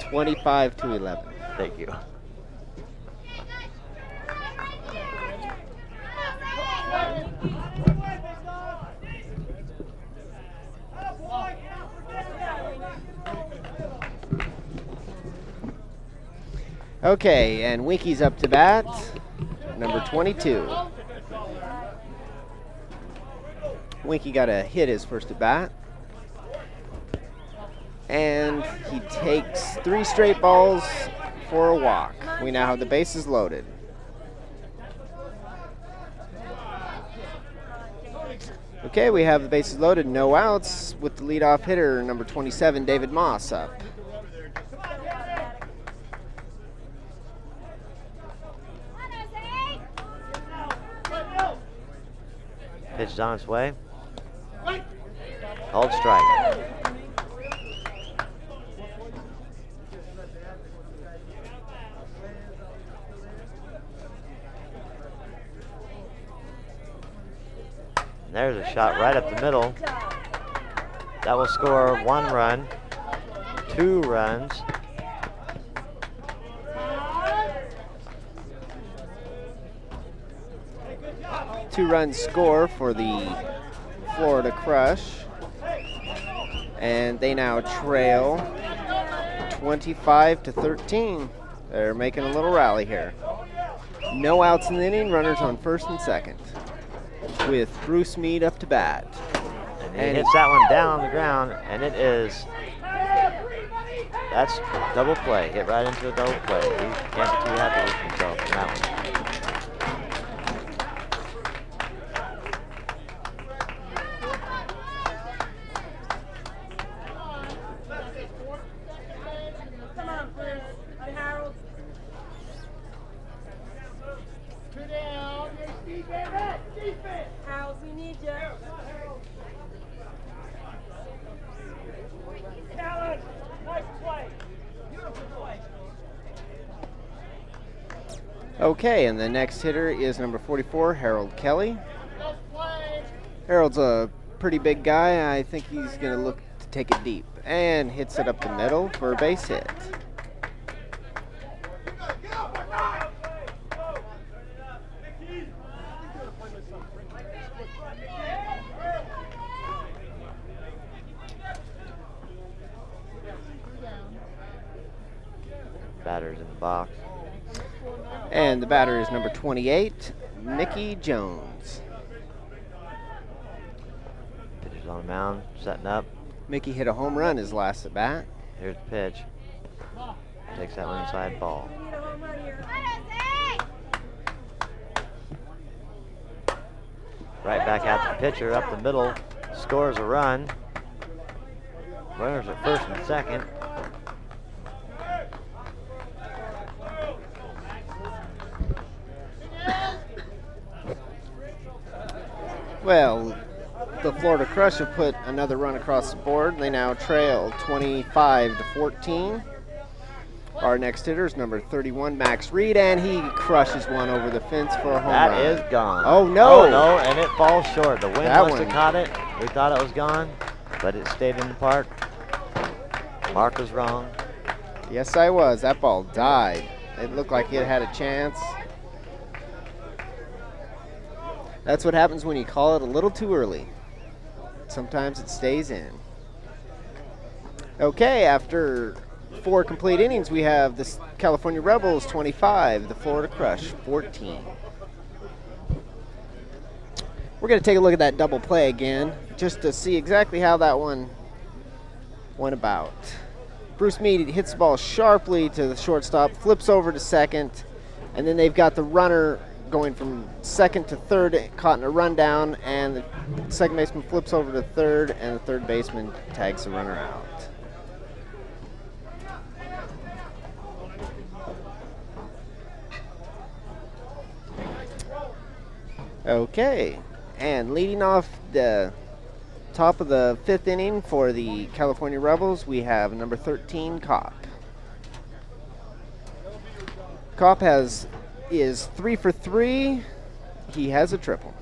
25 to 11.
Thank you.
Okay, and Winky's up to bat, number 22. Winky got to hit his first at bat. And he takes 3 straight balls for a walk. We now have the bases loaded. Okay, we have the bases loaded, no outs, with the leadoff hitter, number 27, David Moss, up.
Pitch is on its way. Called strike. And there's a shot right up the middle. That will score 1 run, 2 runs.
Two-run score for the Florida Crush. And they now trail 25 to 13. They're making a little rally here. No outs in the inning, runners on 1st and 2nd. With Bruce Meade up to bat.
And he hits that one down on the ground, and it is, that's double play. Hit right into a double play. He can't be too happy with himself in that one.
Okay, and the next hitter is number 44, Harold Kelly. Harold's a pretty big guy. I think he's going to look to take it deep. And hits it up the middle for a base hit.
Batter's in the box.
And the batter is number 28, Mickey Jones.
Pitcher's on the mound, setting up.
Mickey hit a home run his last at bat.
Here's the pitch. Takes that one inside ball. Right back at the pitcher, up the middle, scores a run. Runners at first and second.
Well, the Florida Crush have put another run across the board. They now trail 25-14. Our next hitter is number 31, Max Reed, and he crushes one over the fence for a home run.
That is gone.
Oh, no.
Oh, no, and it falls short. The wind
That
must have
one.
caught it. We thought it was gone, but it stayed in the park. Mark was wrong.
Yes, I was. That ball died. It looked like it had a chance. That's what happens when you call it a little too early. Sometimes it stays in. Okay, after 4 complete innings, we have the California Rebels 25, the Florida Crush 14. We're going to take a look at that double play again, just to see exactly how that one went about. Bruce Meade hits the ball sharply to the shortstop, flips over to second, and then they've got the runner going from second to third, caught in a rundown, and the second baseman flips over to third, and the third baseman tags the runner out. Okay, and leading off the top of the 5th inning for the California Rebels, we have number 13, Kopp. Kopp is 3 for 3. He has a triple.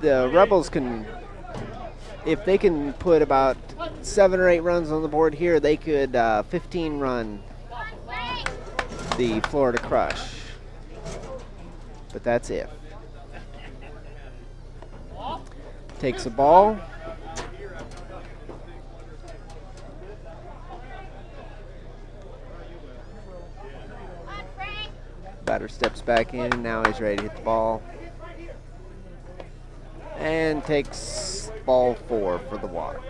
The Rebels can, if they can put about 7 or 8 runs on the board here, they could 15 run the Florida Crush. But that's if. Takes the ball. Batter steps back in, and now he's ready to hit the ball. And takes ball 4 for the walk.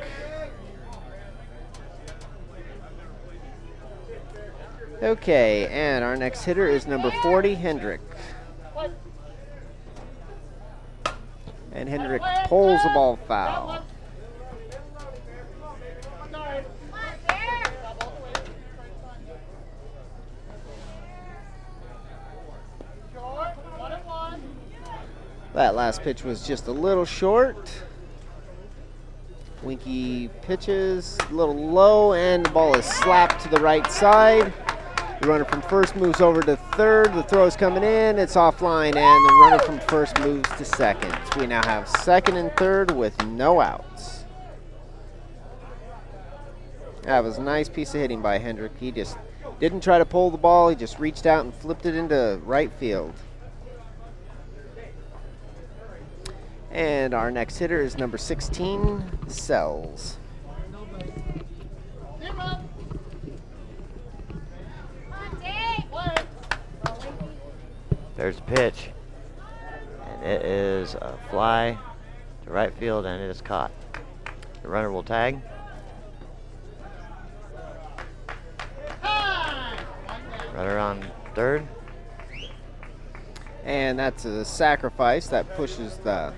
Okay, and our next hitter is number 40, Hendrick. And Hendrick pulls the ball foul. That last pitch was just a little short. Winky pitches, a little low, and the ball is slapped to the right side. The runner from first moves over to third. The throw is coming in. It's offline, and the runner from first moves to second. We now have second and third with no outs. That was a nice piece of hitting by Hendrick. He just didn't try to pull the ball. He just reached out and flipped it into right field. And our next hitter is number 16, Sells.
There's a pitch, and it is a fly to right field, and it is caught. The runner will tag. Runner on third.
And that's a sacrifice that pushes that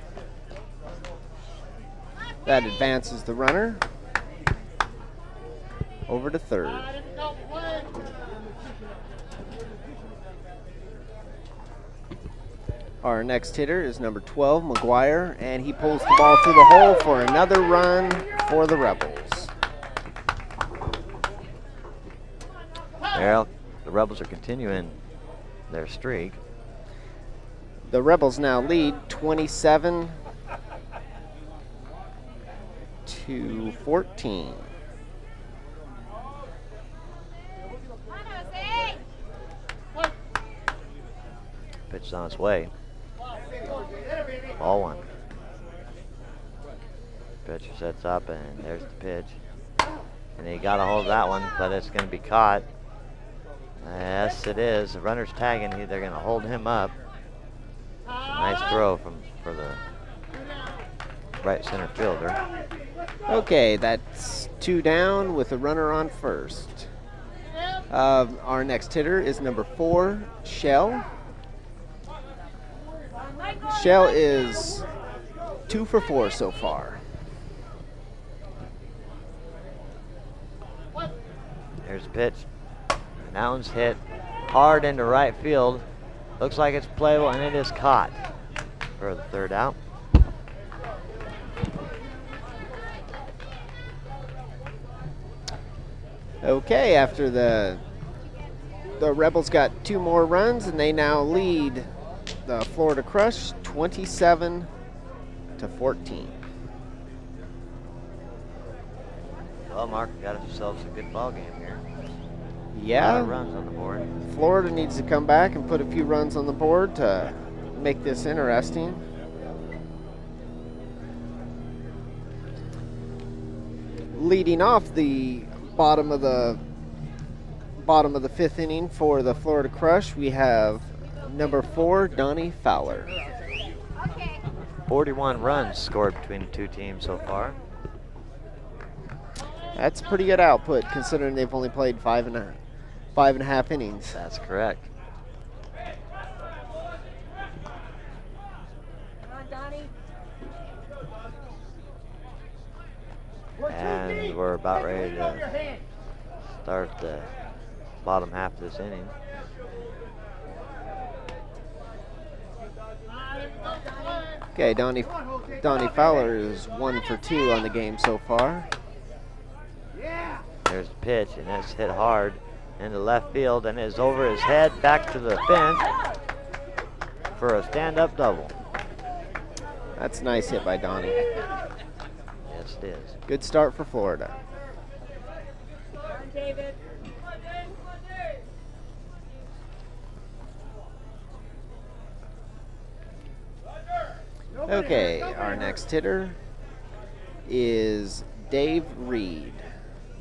advances the runner over to third. Our next hitter is number 12, McGuire, and he pulls the ball through the hole for another run for the Rebels.
Well, the Rebels are continuing their streak.
The Rebels now lead 27-14.
Pitch is on its way. Ball 1. Pitcher sets up, and there's the pitch. And he got a hold of that one, but it's going to be caught. Yes, it is. The runner's tagging. They're going to hold him up. Nice throw for the right center fielder.
Okay, that's 2 down with a runner on first. Our next hitter is number 4, Shell. Shell is 2 for 4 so far.
There's a pitch. And that one's hit hard into right field. Looks like it's playable, and it is caught for the 3rd out.
Okay, after the Rebels got 2 more runs, and they now lead the Florida Crush 27-14.
Well, Mark, got ourselves a good ball game here. A lot
Yeah,
of runs on the board.
Florida needs to come back and put a few runs on the board to make this interesting. Leading off the bottom of the 5th inning for the Florida Crush, we have number 4, Donnie Fowler.
41 runs scored between the two teams so far.
That's pretty good output considering they've only played 5.5 innings.
That's correct. And we're about ready to start the bottom half of this inning.
Okay, Donnie Fowler is 1 for 2 on the game so far.
There's the pitch, and it's hit hard into left field, and it's over his head back to the fence for a stand-up double.
That's a nice hit by Donnie.
Yes, it is.
Good start for Florida. Okay, our next hitter is Dave Reed,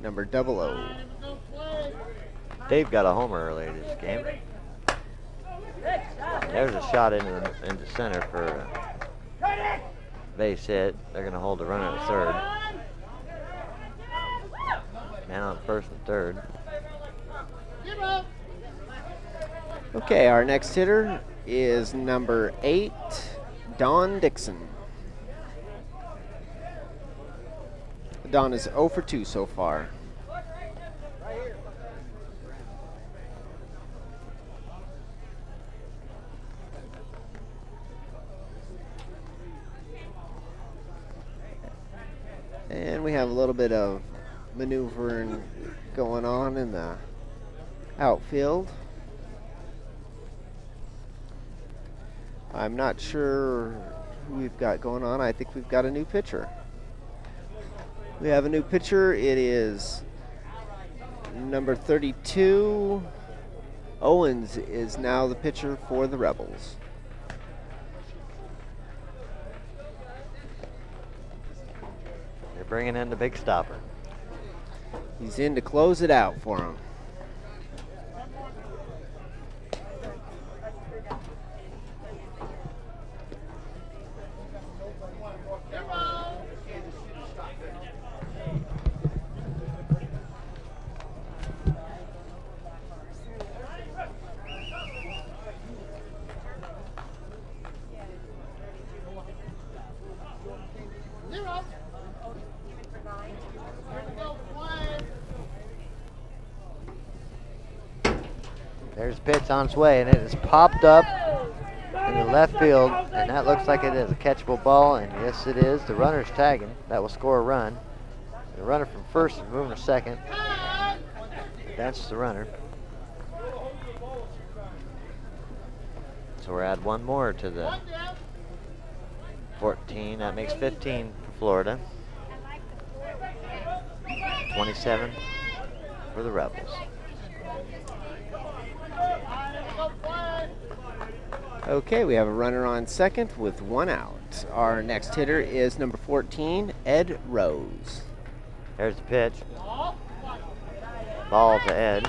number 00.
Dave got a homer earlier this game. There's a shot into center for a base hit. They're going to hold the runner at 3rd. Man on 1st and 3rd.
Okay, our next hitter is number 8, Don Dixon. Don is 0 for 2 so far. And we have a little bit of maneuvering going on in the outfield. I'm not sure who we've got going on. I think we've got a new pitcher. We have a new pitcher. It is number 32. Owens is now the pitcher for the Rebels.
They're bringing in the big stopper.
He's in to close it out for him.
There's a pitch on its way, and it is popped up in the left field, and that looks like it is a catchable ball, and yes it is. The runner's tagging. That will score a run. The runner from 1st is moving to 2nd. That's the runner. So we're add 1 more to the 14. That makes 15 for Florida. 27 for the Rebels.
Okay, we have a runner on second with 1 out. Our next hitter is number 14, Ed Rose.
There's the pitch. Ball to Ed.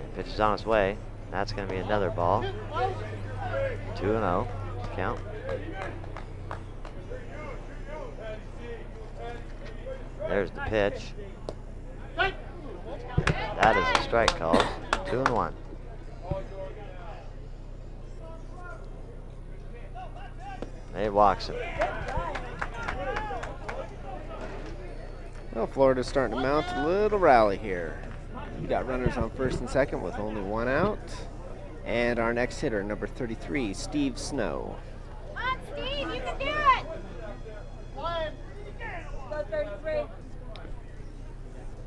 And pitch is on its way. That's going to be another ball. 2-0. Count. There's the pitch. That is a strike call. 2-1. They walks him.
Well, Florida's starting to mount a little rally here. We got runners on first and second with only 1 out. And our next hitter, number 33, Steve Snow.
Come on, Steve, you can do it. Go 33.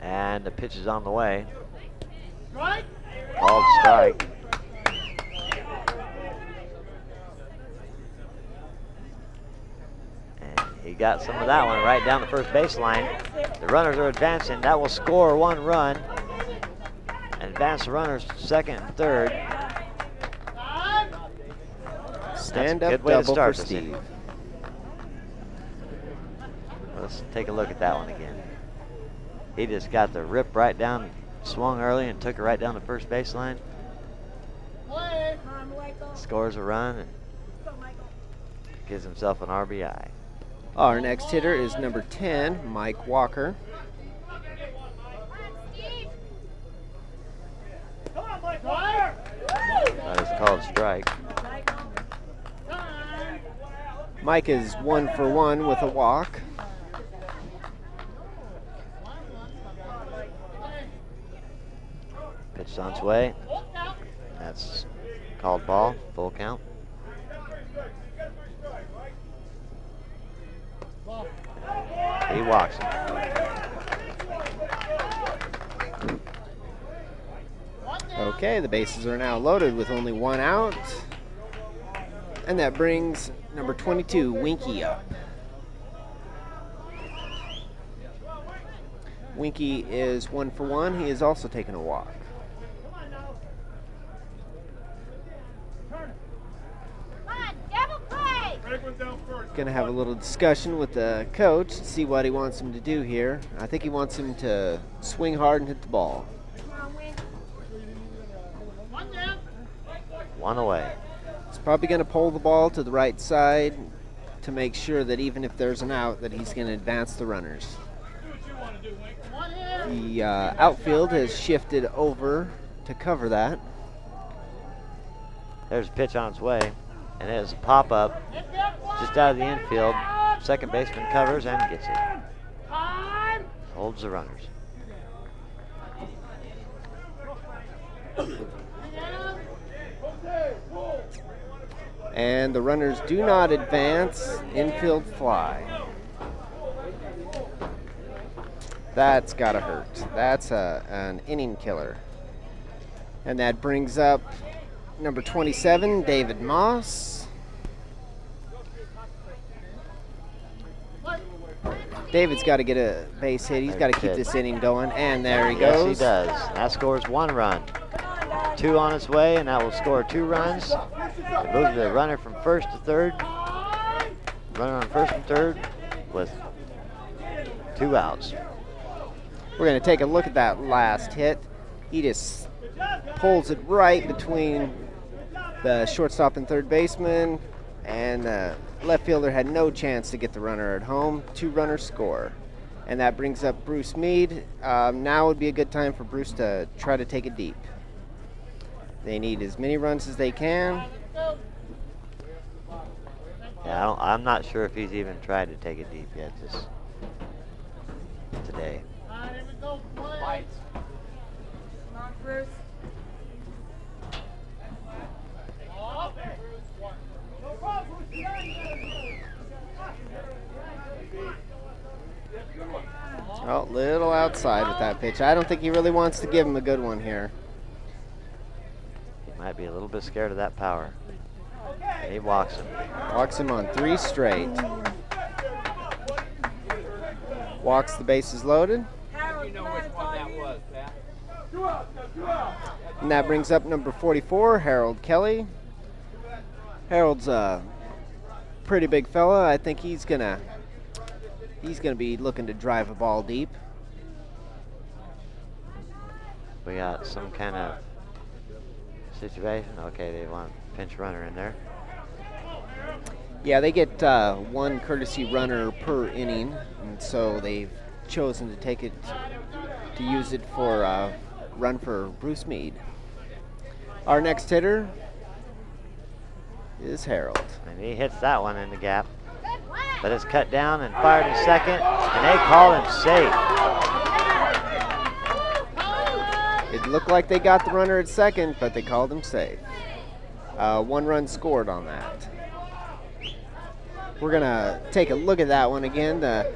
And the pitch is on the way.
Strike.
Called strike. And he got some of that one right down the first baseline. The runners are advancing. That will score 1 run. Advance the runners second and third.
Stand
That's a
up
good way to
double
start
for
this inning.
Steve.
Let's take a look at that one again. He just got the rip right down, swung early and took it right down the first baseline. Scores a run and gives himself an RBI.
Our next hitter is number 10, Mike Walker.
That is called strike.
Mike is 1 for 1 with a walk.
Pitch on its way. That's called ball, full count. He walks him.
Okay, the bases are now loaded with only 1 out. And that brings number 22, Winky, up. Winky is 1 for 1. He is also taking a walk. Gonna have a little discussion with the coach, see what he wants him to do here. I think he wants him to swing hard and hit the ball.
1 away.
He's probably gonna pull the ball to the right side to make sure that even if there's an out, that he's gonna advance the runners. The outfield has shifted over to cover that.
There's a pitch on its way, and it is a pop-up just out of the infield. Second baseman covers and gets it. Holds the runners.
And the runners do not advance. Infield fly. That's gotta hurt. That's an inning killer. And that brings up number 27, David Moss. David's got to get a base hit. He's got to keep this inning going. And there he goes.
Yes, he does. That scores 1 run. 2 on its way, and that will score 2 runs. It moves the runner from first to third. Runner on first and third with 2 outs.
We're going to take a look at that last hit. He just pulls it right between the shortstop and third baseman, and the left fielder had no chance to get the runner at home. 2-runner score. And that brings up Bruce Meade. Now would be a good time for Bruce to try to take it deep. They need as many runs as they can.
Yeah, I'm not sure if he's even tried to take it deep yet today.
Come on, Bruce.
Oh, little outside with that pitch. I don't think he really wants to give him a good one here.
He might be a little bit scared of that power. And he walks him.
Walks him on 3 straight. Walks the bases loaded. And that brings up number 44, Harold Kelly. Harold's a pretty big fella. I think he's gonna be looking to drive a ball deep.
We got some kind of situation. Okay, they want a pinch runner in there.
Yeah, they get one courtesy runner per inning, and so they've chosen to use it for run for Bruce Meade. Our next hitter is Harold.
And he hits that one in the gap. But it's cut down and fired in second, and they call him safe.
It looked like they got the runner at second, but they called him safe. 1 run scored on that. We're gonna take a look at that one again. The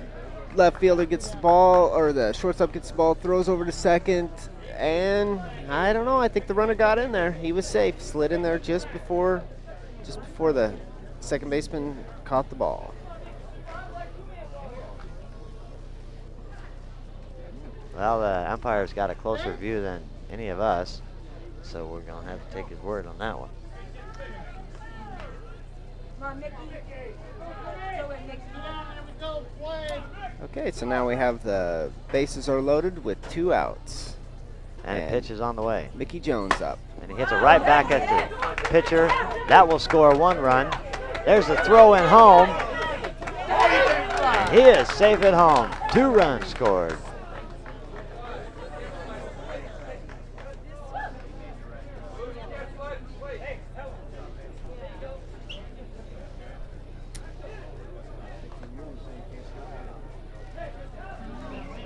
left fielder gets the ball, or the shortstop gets the ball, throws over to second, and I don't know, I think the runner got in there. He was safe, slid in there just before the second baseman caught the ball.
Well, the umpire's got a closer view than any of us, so we're going to have to take his word on that one.
Okay, so now we have the bases are loaded with 2 outs.
And a pitch is on the way.
Mickey Jones up.
And he hits it right back at the pitcher. That will score 1 run. There's the throw in home. And he is safe at home. 2 runs scored.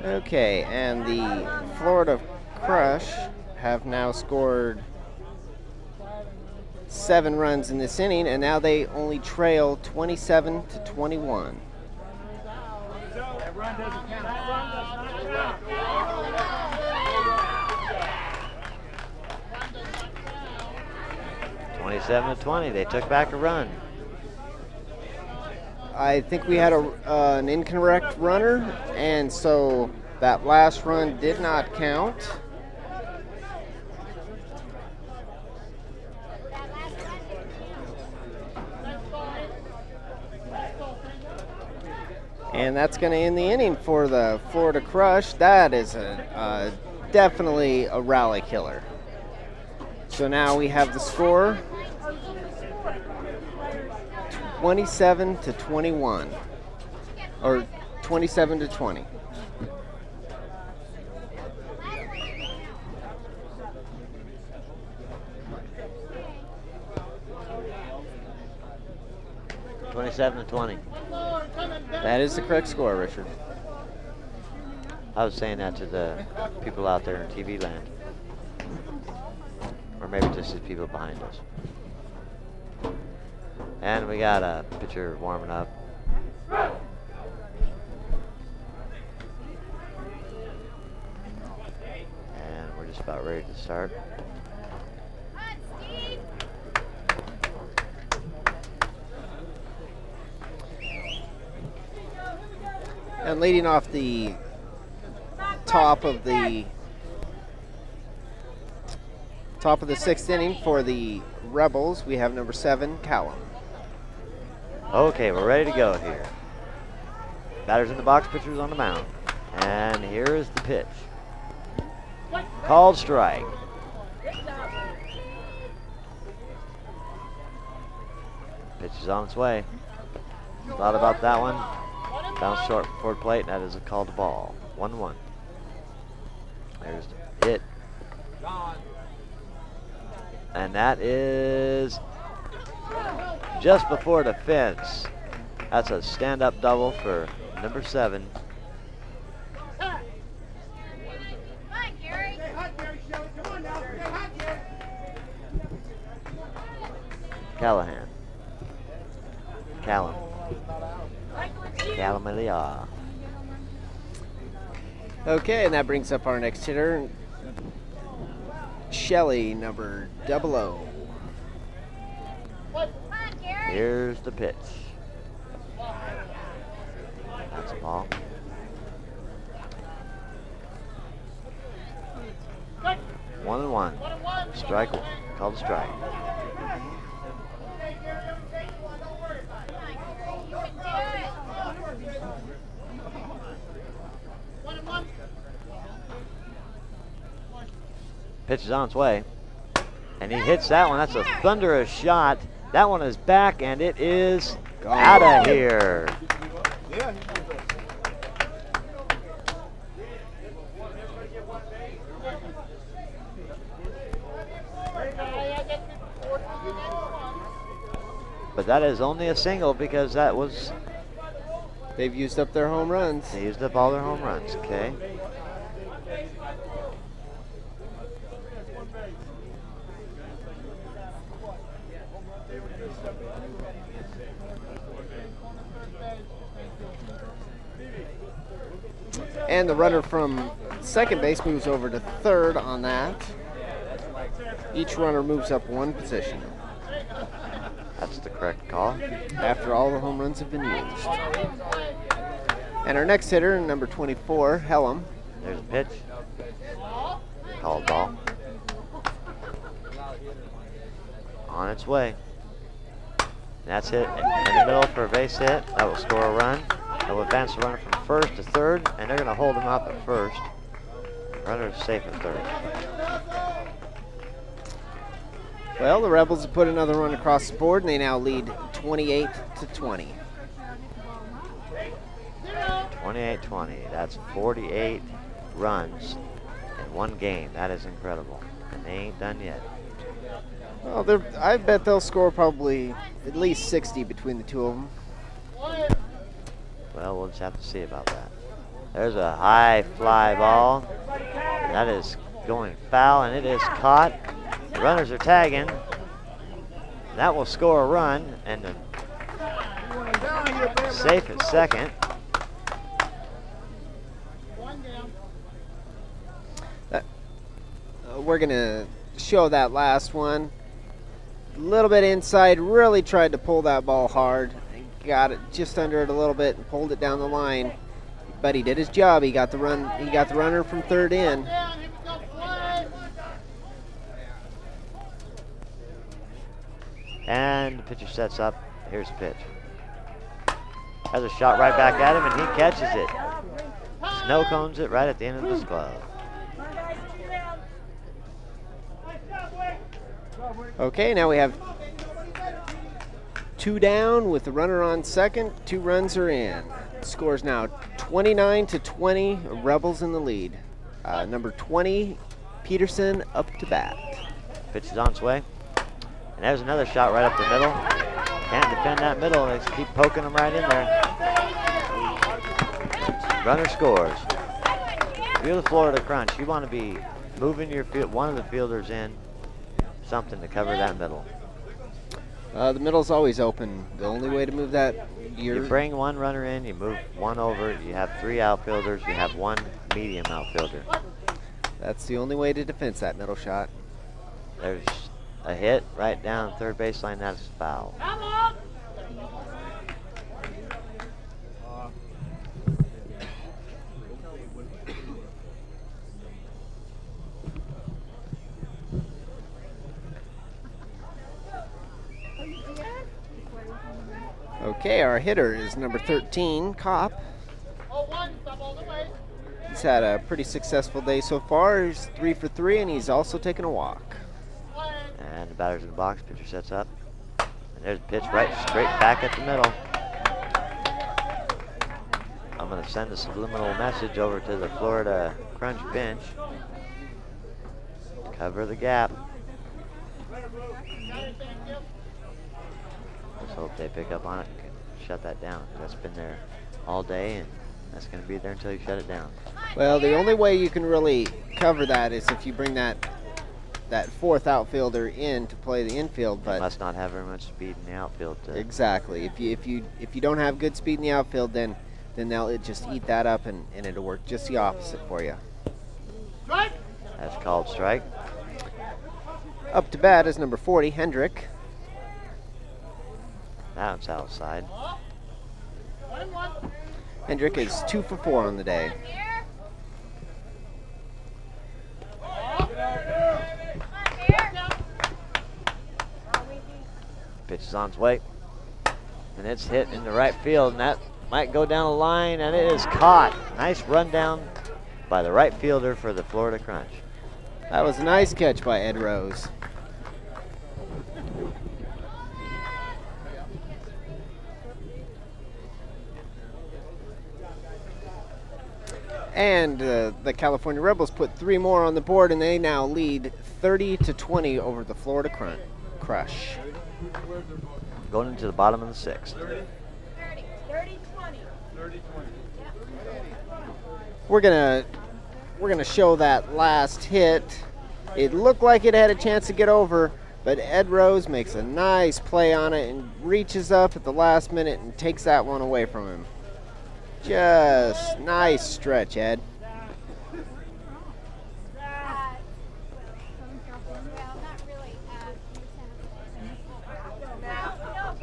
Okay, and the Florida Crush have now scored 7 runs in this inning, and now they only trail 27-21.
That run doesn't count.
27-20. They took back a run.
I think we had an incorrect runner, and so that last run did not count. And that's going to end the inning for the Florida Crush. That is definitely a rally killer. So now we have the score 27-21, or 27-20. That is the correct score, Richard.
I was saying that to the people out there in TV land. Or maybe just the people behind us. And we got a pitcher warming up. And we're just about ready to start.
And leading off the top of the 6th inning for the Rebels, we have number 7, Callum.
Okay, we're ready to go here. Batters in the box, pitchers on the mound. And here is the pitch. Called strike. Pitch is on its way. Thought about that one. Bounced short forward plate, and that is a called ball. 1-1. There's the hit. And that is just before the fence. That's a stand-up double for number 7. Callahan. Callum. Callum.
Okay, and that brings up our next hitter, Shelley, number 00.
Here's the pitch. That's a ball. 1-1. Strike, called a strike. Pitch is on its way. And he hits that one. That's a thunderous shot. That one is back, and it is out of here. But that is only a single because that was...
They've used up their home runs.
They used up all their home runs, okay.
And the runner from second base moves over to third on that. Each runner moves up one position
That's the correct call.
after all the home runs have been used. And our next hitter, number 24, Hellam.
There's a pitch. Called ball. On its way. That's hit in the middle for a base hit. That will score a run. That will advance the runner from first to third, and they're going to hold him up at first. Runner is safe at third.
Well, the Rebels have put another run across the board, and they now lead 28-20.
28-20. That's 48 runs in one game. That is incredible. And they ain't done yet.
Well, I bet they'll score probably at least 60 between the two of them.
Well, we'll just have to see about that. There's a high fly ball. That is going foul, and it is caught. The runners are tagging. That will score a run, and safe at second.
We're going to show that last one. A little bit inside, really tried to pull that ball hard. Got it just under it a little bit and pulled it down the line. But he did his job. He got the run. He got the runner from third in.
And the pitcher sets up. Here's the pitch. Has a shot right back at him, and he catches it. Snow cones it right at the end of his glove.
Okay, now we have 2 down with the runner on second. 2 runs are in. Score's now 29-20. Rebels in the lead. Number 20, Peterson up to bat.
Pitch is on its way. And there's another shot right up the middle. Can't defend that middle. They just keep poking them right in there. Runner scores. If you're the Florida Crunch, you want to be moving your one of the fielders in something to cover that middle.
The middle's always open. The only way to move that,
You bring one runner in, you move one over, you have 3 outfielders, you have 1 medium outfielder.
That's the only way to defense that middle shot.
There's a hit right down third baseline. That is foul.
Okay, our hitter is number 13, Kopp. He's had a pretty successful day so far. He's 3 for 3, and he's also taken a walk.
And the batter's in the box. Pitcher sets up. And there's a pitch right straight back at the middle. I'm going to send a subliminal message over to the Florida Crunch bench. Cover the gap. Let's hope they pick up on it and can shut that down. That's been there all day, and that's going to be there until you shut it down.
Well, the only way you can really cover that is if you bring that 4th outfielder in to play the infield. But
They must not have very much speed in the outfield.
Exactly. If you don't have good speed in the outfield, then they'll just eat that up, and it'll work just the opposite for you.
That's called strike.
Up to bat is number 40, Hendrick.
That's outside.
Hendrick is 2 for 4 on the day.
Pitch is on its way. And it's hit in the right field, and that might go down the line, and it is caught. Nice rundown by the right fielder for the Florida Crunch.
That was a nice catch by Ed Rose. And the California Rebels put 3 more on the board, and they now lead 30-20 over the Florida Crush.
Going into the bottom of the 6th.
30-20.
We're gonna show that last hit. It looked like it had a chance to get over, but Ed Rose makes a nice play on it and reaches up at the last minute and takes that one away from him. Just nice stretch, Ed.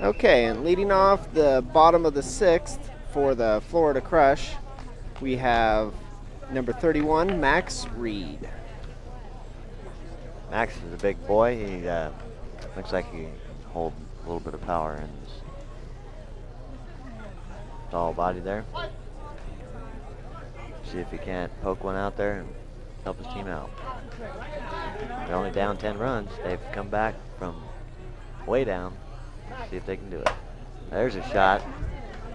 Okay, and leading off the bottom of the 6th for the Florida Crush, we have number 31, Max Reed.
Max is a big boy. He looks like he can hold a little bit of power in his tall body there. See if he can't poke one out there and help his team out. They're only down 10 runs. They've come back from way down. See if they can do it. There's a shot.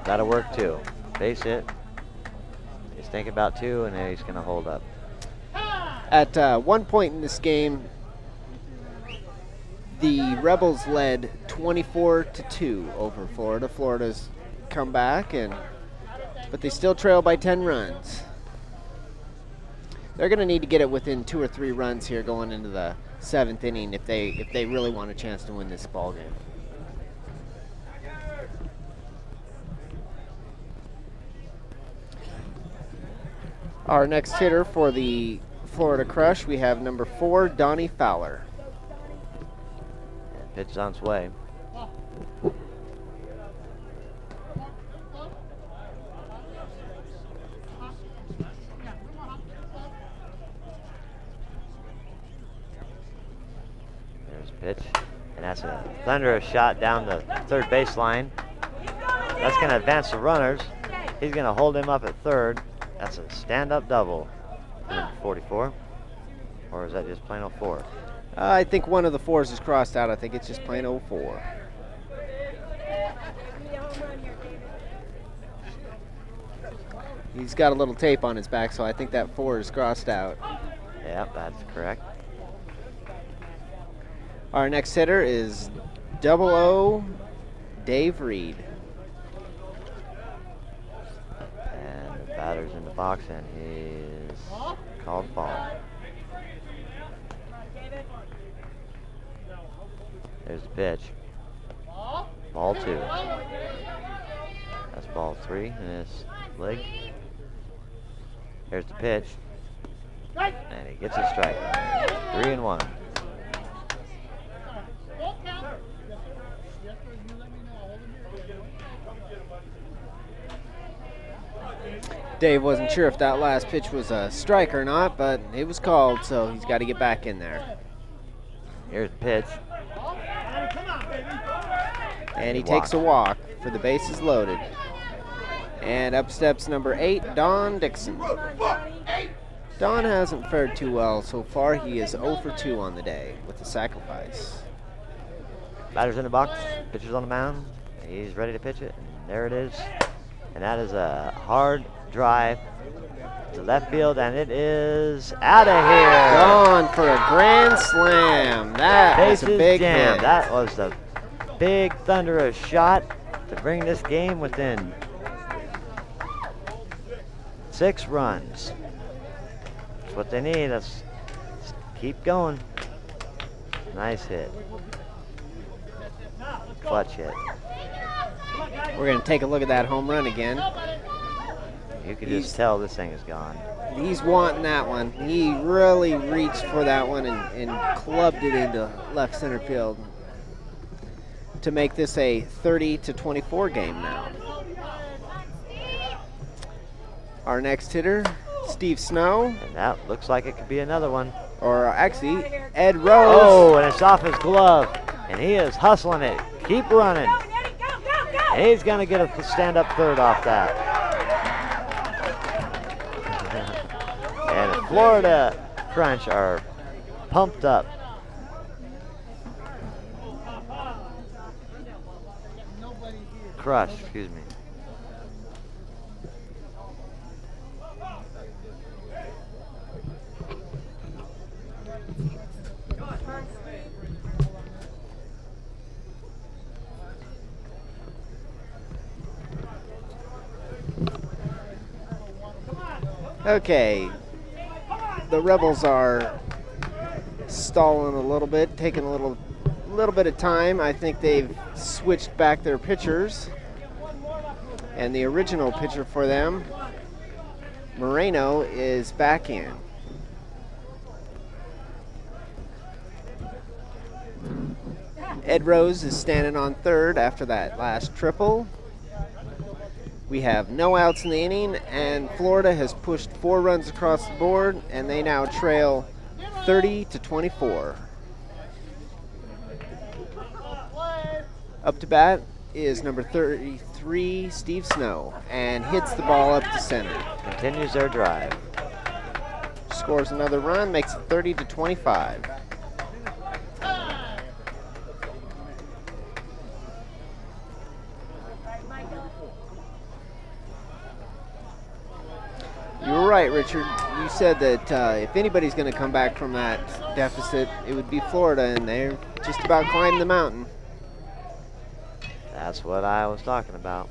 That'll work too. Base hit. He's thinking about 2, and then he's going to hold up.
At one point in this game, the Rebels led 24-2 over Florida. Florida's come back, but they still trail by 10 runs. They're going to need to get it within 2 or 3 runs here going into the 7th inning if they really want a chance to win this ball game. Our next hitter for the Florida Crush, we have number 4, Donnie Fowler.
And pitch is on its way. There's a pitch, and that's a thunderous shot down the third baseline. That's going to advance the runners. He's going to hold him up at third. That's a stand-up double. Number 44, or is that just plain 04?
I think one of the 4s is crossed out. I think it's just plain 04. He's got a little tape on his back, so I think that 4 is crossed out.
Yep, that's correct.
Our next hitter is 00 Dave Reed.
And the batter's in the box, and he's called ball. There's the pitch. Ball 2. That's ball 3 in his leg. Here's the pitch. And he gets a strike. 3-1.
Dave wasn't sure if that last pitch was a strike or not, but it was called, so he's got to get back in there.
Here's the pitch.
And he takes a walk for the bases loaded. And up steps number 8, Don Dixon. Don hasn't fared too well so far. He is 0 for 2 on the day with the sacrifice.
Batter's in the box, pitcher's on the mound. He's ready to pitch it, and there it is. And that is a hard drive to left field, and it is out of here.
Gone for a grand slam. That was a big hit.
That was a big thunderous shot to bring this game within 6 runs. That's what they need. Let's keep going. Nice hit. Clutch hit.
We're going to take a look at that home run again.
You can just tell this thing is gone.
He's wanting that one. He really reached for that one and clubbed it into left center field to make this a 30-24 game now. Our next hitter, Steve Snow.
And that looks like it could be another one.
Or actually, Ed Rose.
Oh, and it's off his glove. And he is hustling it. Keep running. And he's going to get a stand-up third off that. And Florida Crunch are pumped up. Crush, excuse me.
Okay, the Rebels are stalling a little bit, taking a little bit of time. I think they've switched back their pitchers, and the original pitcher for them, Moreno, is back in. Ed Rose is standing on third after that last triple. We have no outs in the inning, and Florida has pushed 4 runs across the board, and they now trail 30-24. Up to bat is number 33, Steve Snow, and hits the ball up to center.
Continues their drive.
Scores another run, makes it 30-25. You were right, Richard. You said that if anybody's going to come back from that deficit, it would be Florida, and they're just about climbing the mountain.
That's what I was talking about.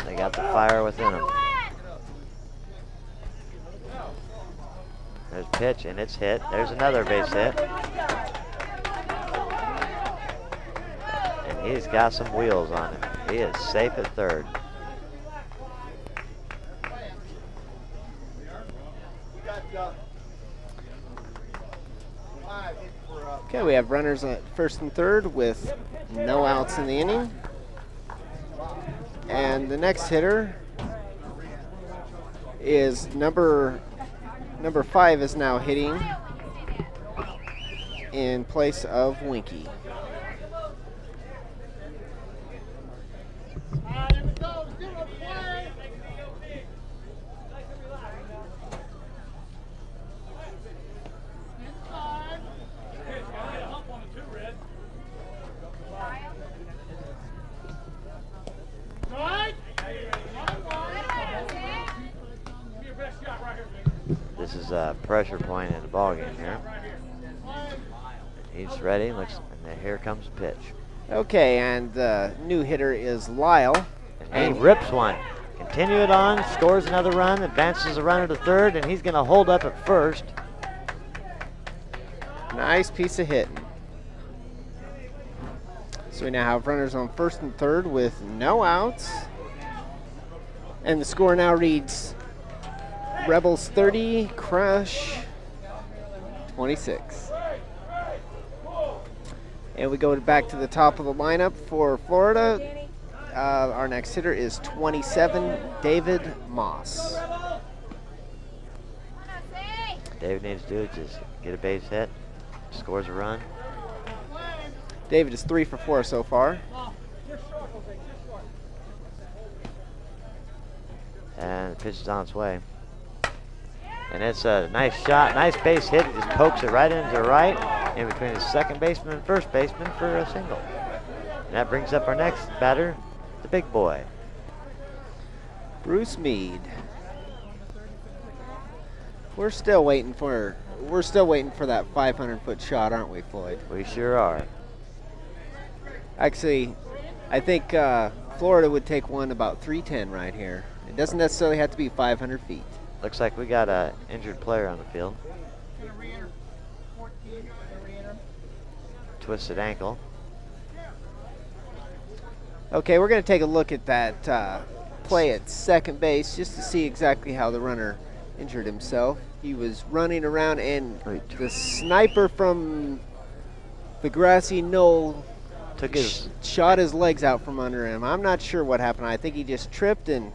They got the fire within them. There's pitch, and it's hit. There's another base hit. And he's got some wheels on it. He is safe at third.
Okay, we have runners at first and third with no outs in the inning. And the next hitter is number 5 is now hitting in place of Winky.
This is a pressure point in the ballgame here. He's ready, and here comes the pitch.
Okay, and the new hitter is Lyle.
And he rips one. Continue it on, scores another run, advances the runner to third, and he's going to hold up at first.
Nice piece of hitting. So we now have runners on first and third with no outs. And the score now reads Rebels 30, Crush 26. And we go back to the top of the lineup for Florida. Our next hitter is 27, David Moss.
David needs to do is just get a base hit, scores a run.
David is 3 for 4 so far.
And the pitch is on its way. And it's a nice shot, nice base hit. He just pokes it right into the right, in between the second baseman and first baseman for a single. And that brings up our next batter, the big boy,
Bruce Meade. We're still waiting for that 500-foot shot, aren't we, Floyd?
We sure are.
Actually, I think Florida would take one about 310 right here. It doesn't necessarily have to be 500 feet.
Looks like we got an injured player on the field. Twisted ankle.
Okay, we're going to take a look at that play at second base just to see exactly how the runner injured himself. He was running around, and the sniper from the grassy knoll shot his legs out from under him. I'm not sure what happened. I think he just tripped and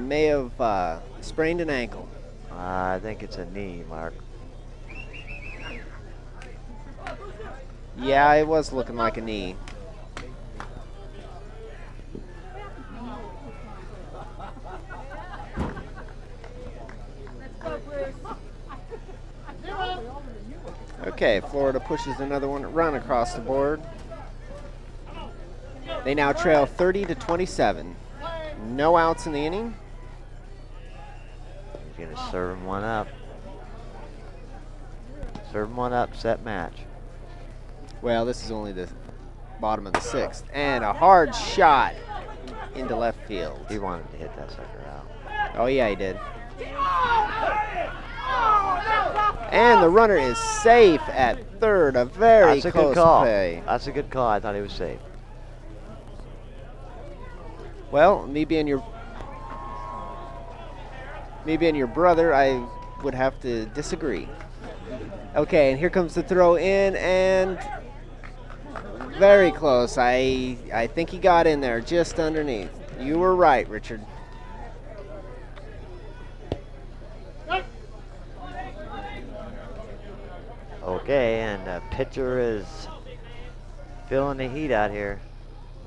may have sprained an ankle.
I think it's a knee, Mark.
Yeah, it was looking like a knee.
Let's go, Bruce.
Okay, Florida pushes another one run across the board. They now trail 30-27. No outs in the inning.
He's going to serve him one up. Serve him one up, set match.
Well, this is only the bottom of the 6th. And a hard shot into left field.
He wanted to hit that sucker out.
Oh, yeah, he did. And the runner is safe at third. A very
That's a
close
good call.
play.
That's a good call. I thought he was safe.
Well, me being your brother, I would have to disagree. Okay, and here comes the throw in, and very close. I think he got in there just underneath. You were right, Richard.
Okay, and the pitcher is feeling the heat out here.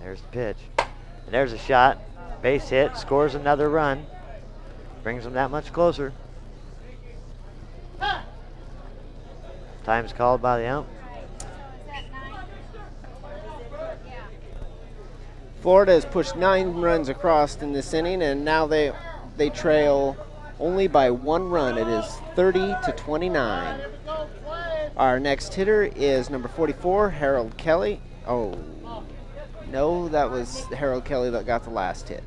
There's the pitch. And there's a shot. Base hit, scores another run. Brings them that much closer. Time's called by the ump.
Florida has pushed 9 runs across in this inning, and now they trail only by 1 run. It is 30-29. Our next hitter is number 44, Harold Kelly. Oh, no, that was Harold Kelly that got the last hit.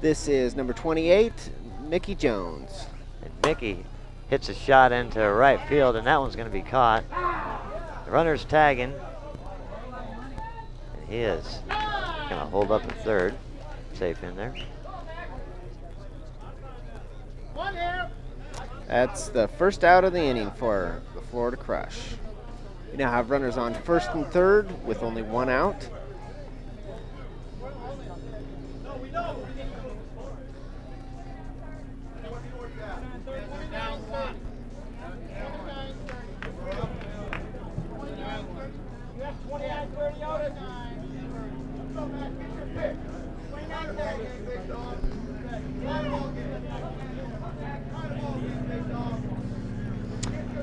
This is number 28, Mickey Jones.
And Mickey hits a shot into right field, and that one's going to be caught. The runner's tagging. And he is going to hold up at third. Safe in there.
That's the first out of the inning for the Florida Crush. We now have runners on first and third with only 1 out.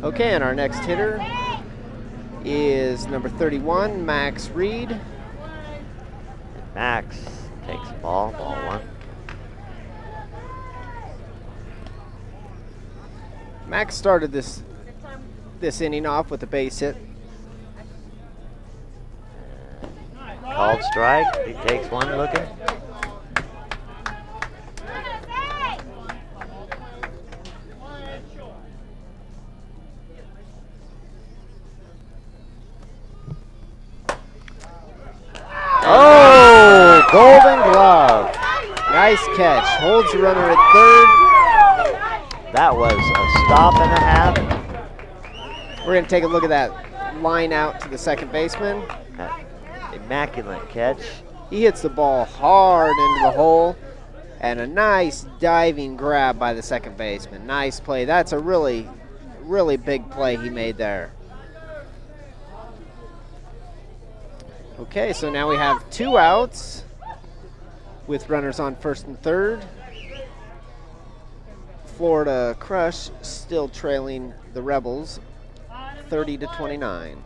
Okay, and our next hitter is number 31, Max Reed.
And Max takes the ball 1.
Max started this inning off with a base hit.
Called strike. He takes one looking. Oh, golden glove.
Nice catch. Holds the runner at third.
That was a stop and a half.
We're going to take a look at that line out to the second baseman.
Immaculate catch.
He hits the ball hard into the hole, and a nice diving grab by the second baseman. Nice play. That's a really, really big play he made there. Okay, so now we have 2 outs with runners on first and third. Florida Crush still trailing the Rebels 30-29.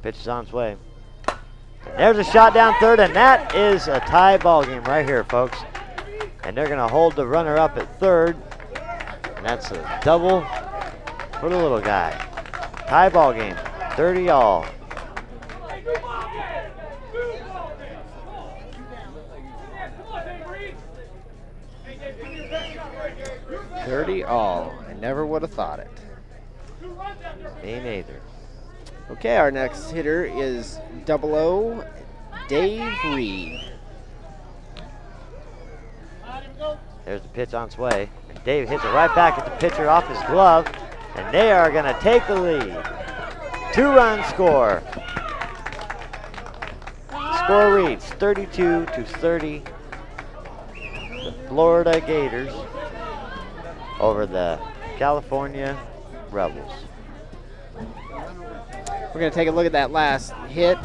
Pitch is on its way. There's a shot down third, and that is a tie ball game right here, folks. And they're going to hold the runner up at third, and that's a double for the little guy. Tie ball game, 30 all.
I never would have thought it.
Me neither.
Okay, our next hitter is 00, Dave Reed.
There's the pitch on its way. And Dave hits it right back at the pitcher off his glove, and they are going to take the lead. 2-run score. Score reads 32-30. The Florida Gators over the California Rebels.
We're going to take a look at that last hit.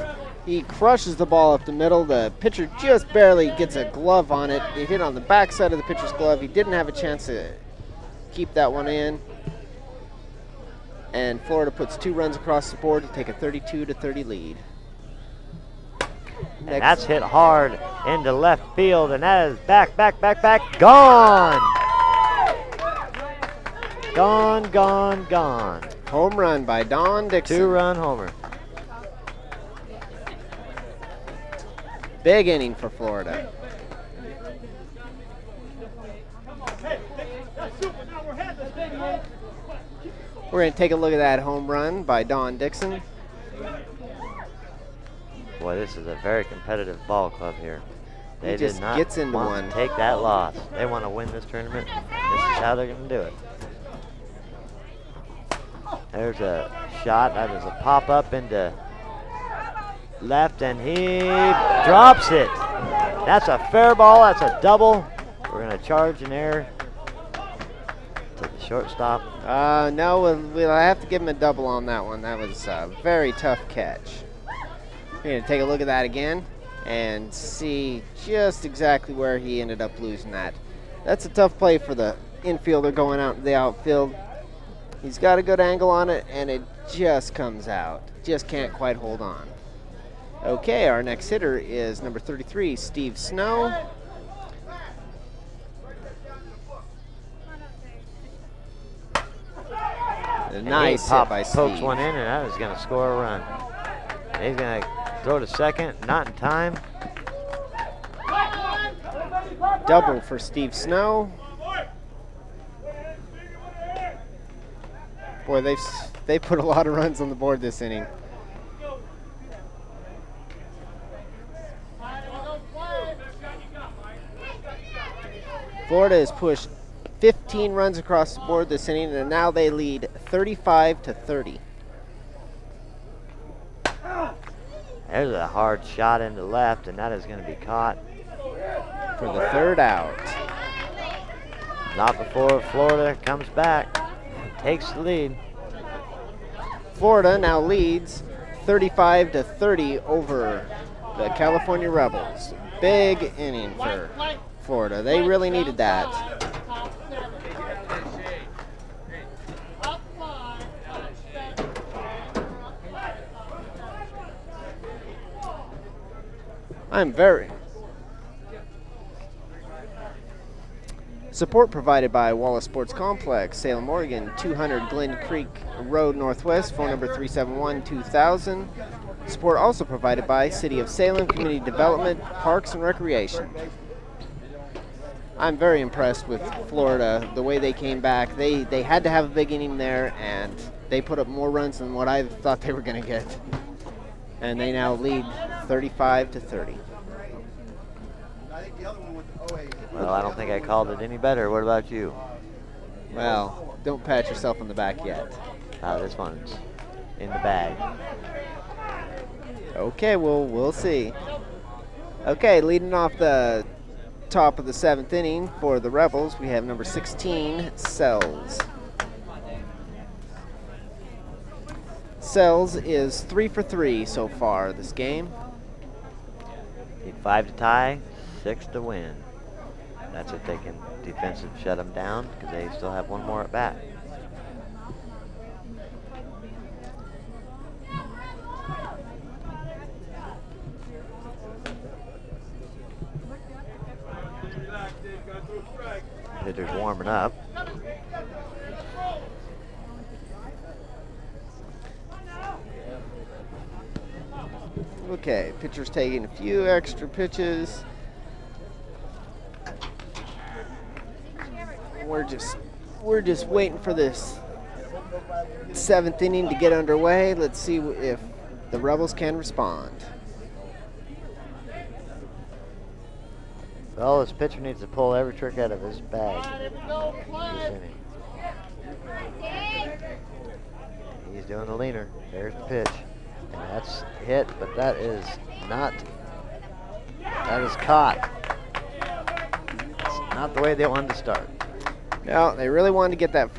He crushes the ball up the middle. The pitcher just barely gets a glove on it. It hit on the backside of the pitcher's glove. He didn't have a chance to keep that one in. And Florida puts 2 runs across the board to take a 32-30 lead.
And that's hit hard into left field, and that is back, gone! Gone.
Home run by Don Dixon.
2-run homer.
Big inning for Florida. We're going to take a look at that home run by Don Dixon.
Boy, this is a very competitive ball club here. They
He
did
just
not
gets into
want
one.
to take that loss. They want to win this tournament. This is how they're going to do it. There's a shot. That is a pop-up into left, and he drops it. That's a fair ball. That's a double. We're going to charge an error to the shortstop.
No, we'll have to give him a double on that one. That was a very tough catch. We're going to take a look at that again and see just exactly where he ended up losing that. That's a tough play for the infielder going out to the outfield. He's got a good angle on it, and it just comes out. Just can't quite hold on. Okay, our next hitter is number 33, Steve Snow. A nice hit by Steve.
Pokes one in, and that is going to score a run. He's going to throw to second, not in time.
Double for Steve Snow. Boy, they put a lot of runs on the board this inning. Florida has pushed 15 runs across the board this inning, and now they lead 35-30.
There's a hard shot into left, and that is going to be caught
For the 3rd out.
not before Florida comes back and takes the lead.
Florida now leads 35-30 over the California Rebels. Big inning for Florida. They really needed that. Support provided by Wallace Sports Complex, Salem, Oregon, 200 Glen Creek Road Northwest, phone number 371-2000. Support also provided by City of Salem Community Development, Parks and Recreation. I'm very impressed with Florida, the way they came back. They had to have a big inning there, and they put up more runs than what I thought they were going to get. And they now lead 35-30.
Well, I don't think I called it any better. What about you?
Well, don't pat yourself on the back yet.
This one's in the bag.
Okay, well, we'll see. Okay, leading off the top of the 7th inning for the Rebels, we have number 16, Sells. Sells is 3 for 3 so far this game.
Need 5 to tie, 6 to win. That's if they can defensive shut them down, because they still have one more at bat. Hitter's warming up.
Okay, pitcher's taking a few extra pitches. We're just waiting for this 7th inning to get underway. Let's see if the Rebels can respond.
Well, this pitcher needs to pull every trick out of his bag this inning. He's doing the leaner. There's the pitch. And that's hit, but that is not. That is caught. It's not the way they wanted to start.
No, they really wanted to get that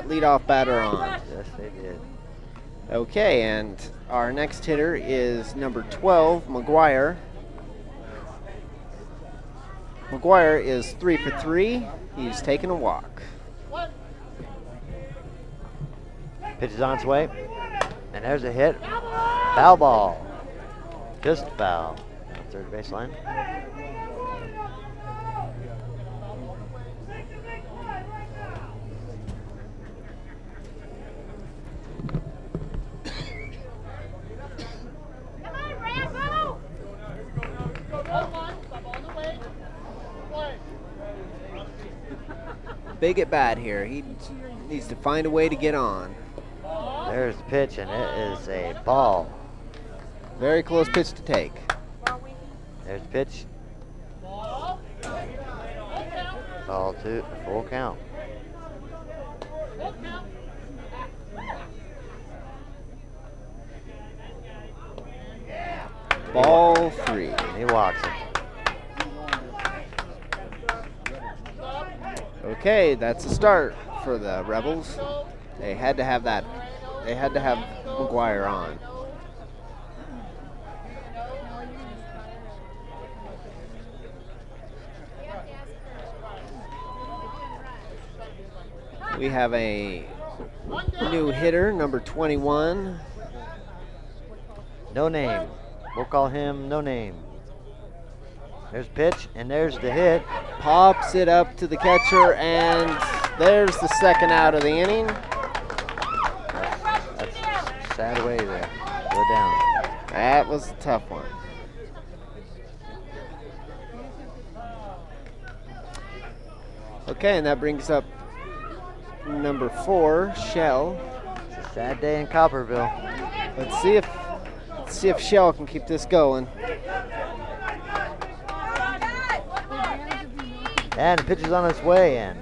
leadoff batter on.
Yes, they did.
Okay, and our next hitter is number 12, McGuire. McGuire is 3 for 3. He's taking a walk.
Pitch is on its way. And there's a hit. Foul ball. Just foul. Third baseline.
Big at bat here. He needs to find a way to get on.
There's the pitch, and it is a ball.
Very close pitch to take.
There's the pitch. Ball 2, full count.
Ball 3.
He walks it.
Okay, that's a start for the Rebels. They had to have that. They had to have McGuire on. We have a new hitter, number 21.
No name. We'll call him No Name. There's pitch, and there's the hit.
Pops it up to the catcher, and there's the second out of the inning.
That's a sad way to go down.
That was a tough one. Okay, and that brings up number 4, Shell.
It's a sad day in Copperville.
Let's see if Shell can keep this going.
And the pitch is on its way, and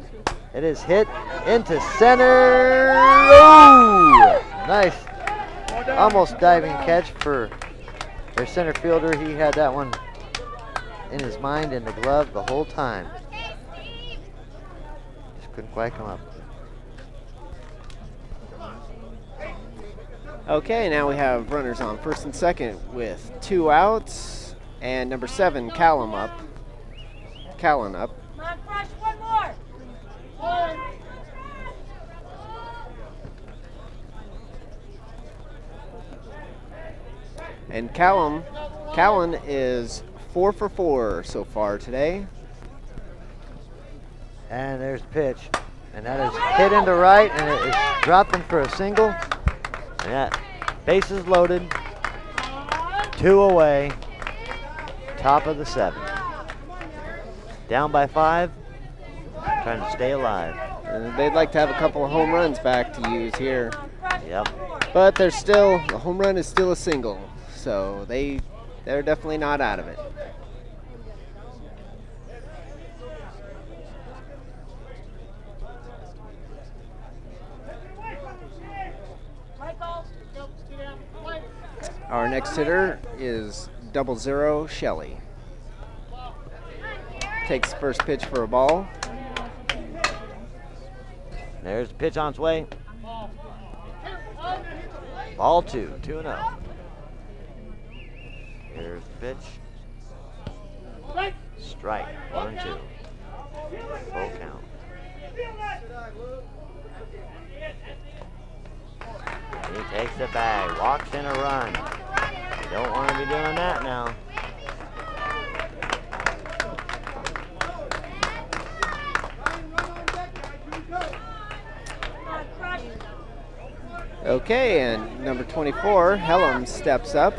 it is hit into center. Oh! Nice. Almost diving catch for their center fielder. He had that one in his mind in the glove the whole time. Just couldn't quite come up.
Okay, now we have runners on first and second with 2 outs, and number 7, Callan up.
Come on, Fresh, one more.
And Callan is 4 for 4 so far today.
And there's the pitch. And that is hit into right, and it is dropping for a single. And that base is loaded. 2 away. Top of the 7th. Down by 5. Trying to stay alive.
They'd like to have a couple of home runs back to use here.
Yep.
But the home run is still a single. So they're definitely not out of it. Our next hitter is 00 Shelley. Takes first pitch for a ball.
There's the pitch on its way. Ball 2, 2-0. Here's the pitch. Strike, 1-2. Full count. He takes the bag, walks in a run. You don't want to be doing that now.
Okay, and number 24, Hellam steps up.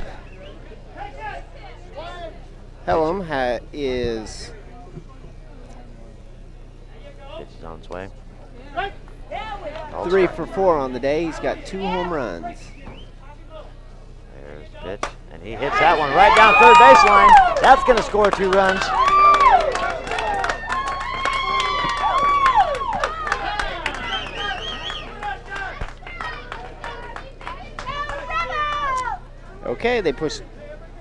Hellam is...
Pitch is on its way.
3 for 4 on the day. He's got 2 home runs.
There's the pitch, and he hits that one right down third baseline. That's going to score 2 runs.
Okay, they pushed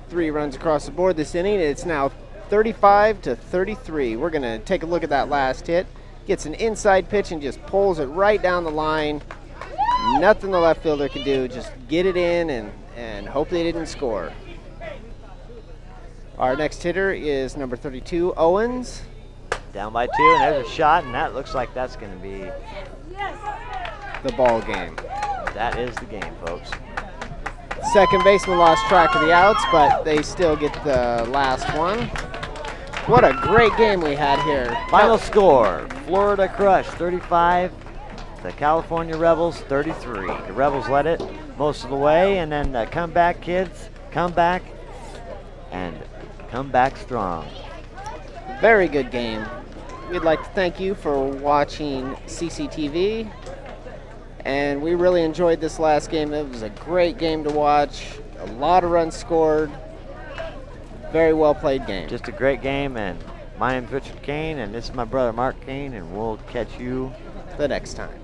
3 runs across the board this inning. It's now 35-33. We're going to take a look at that last hit. Gets an inside pitch and just pulls it right down the line. Nothing the left fielder could do, just get it in and hope they didn't score. Our next hitter is number 32, Owens.
Down by 2, and there's a shot, and that looks like that's going to be
The ball game.
that is the game, folks.
Second baseman lost track of the outs, but they still get the last one. What a great game we had here.
Final score, Florida Crush 35, the California Rebels 33. The Rebels led it most of the way, and then the comeback kids come back and come back strong.
Very good game. We'd like to thank you for watching CCTV, and we really enjoyed this last game. It was a great game to watch. A lot of runs scored. Very well played game.
Just a great game, and my name's Richard Kane, and this is my brother Mark Kane, and we'll catch you
the next time.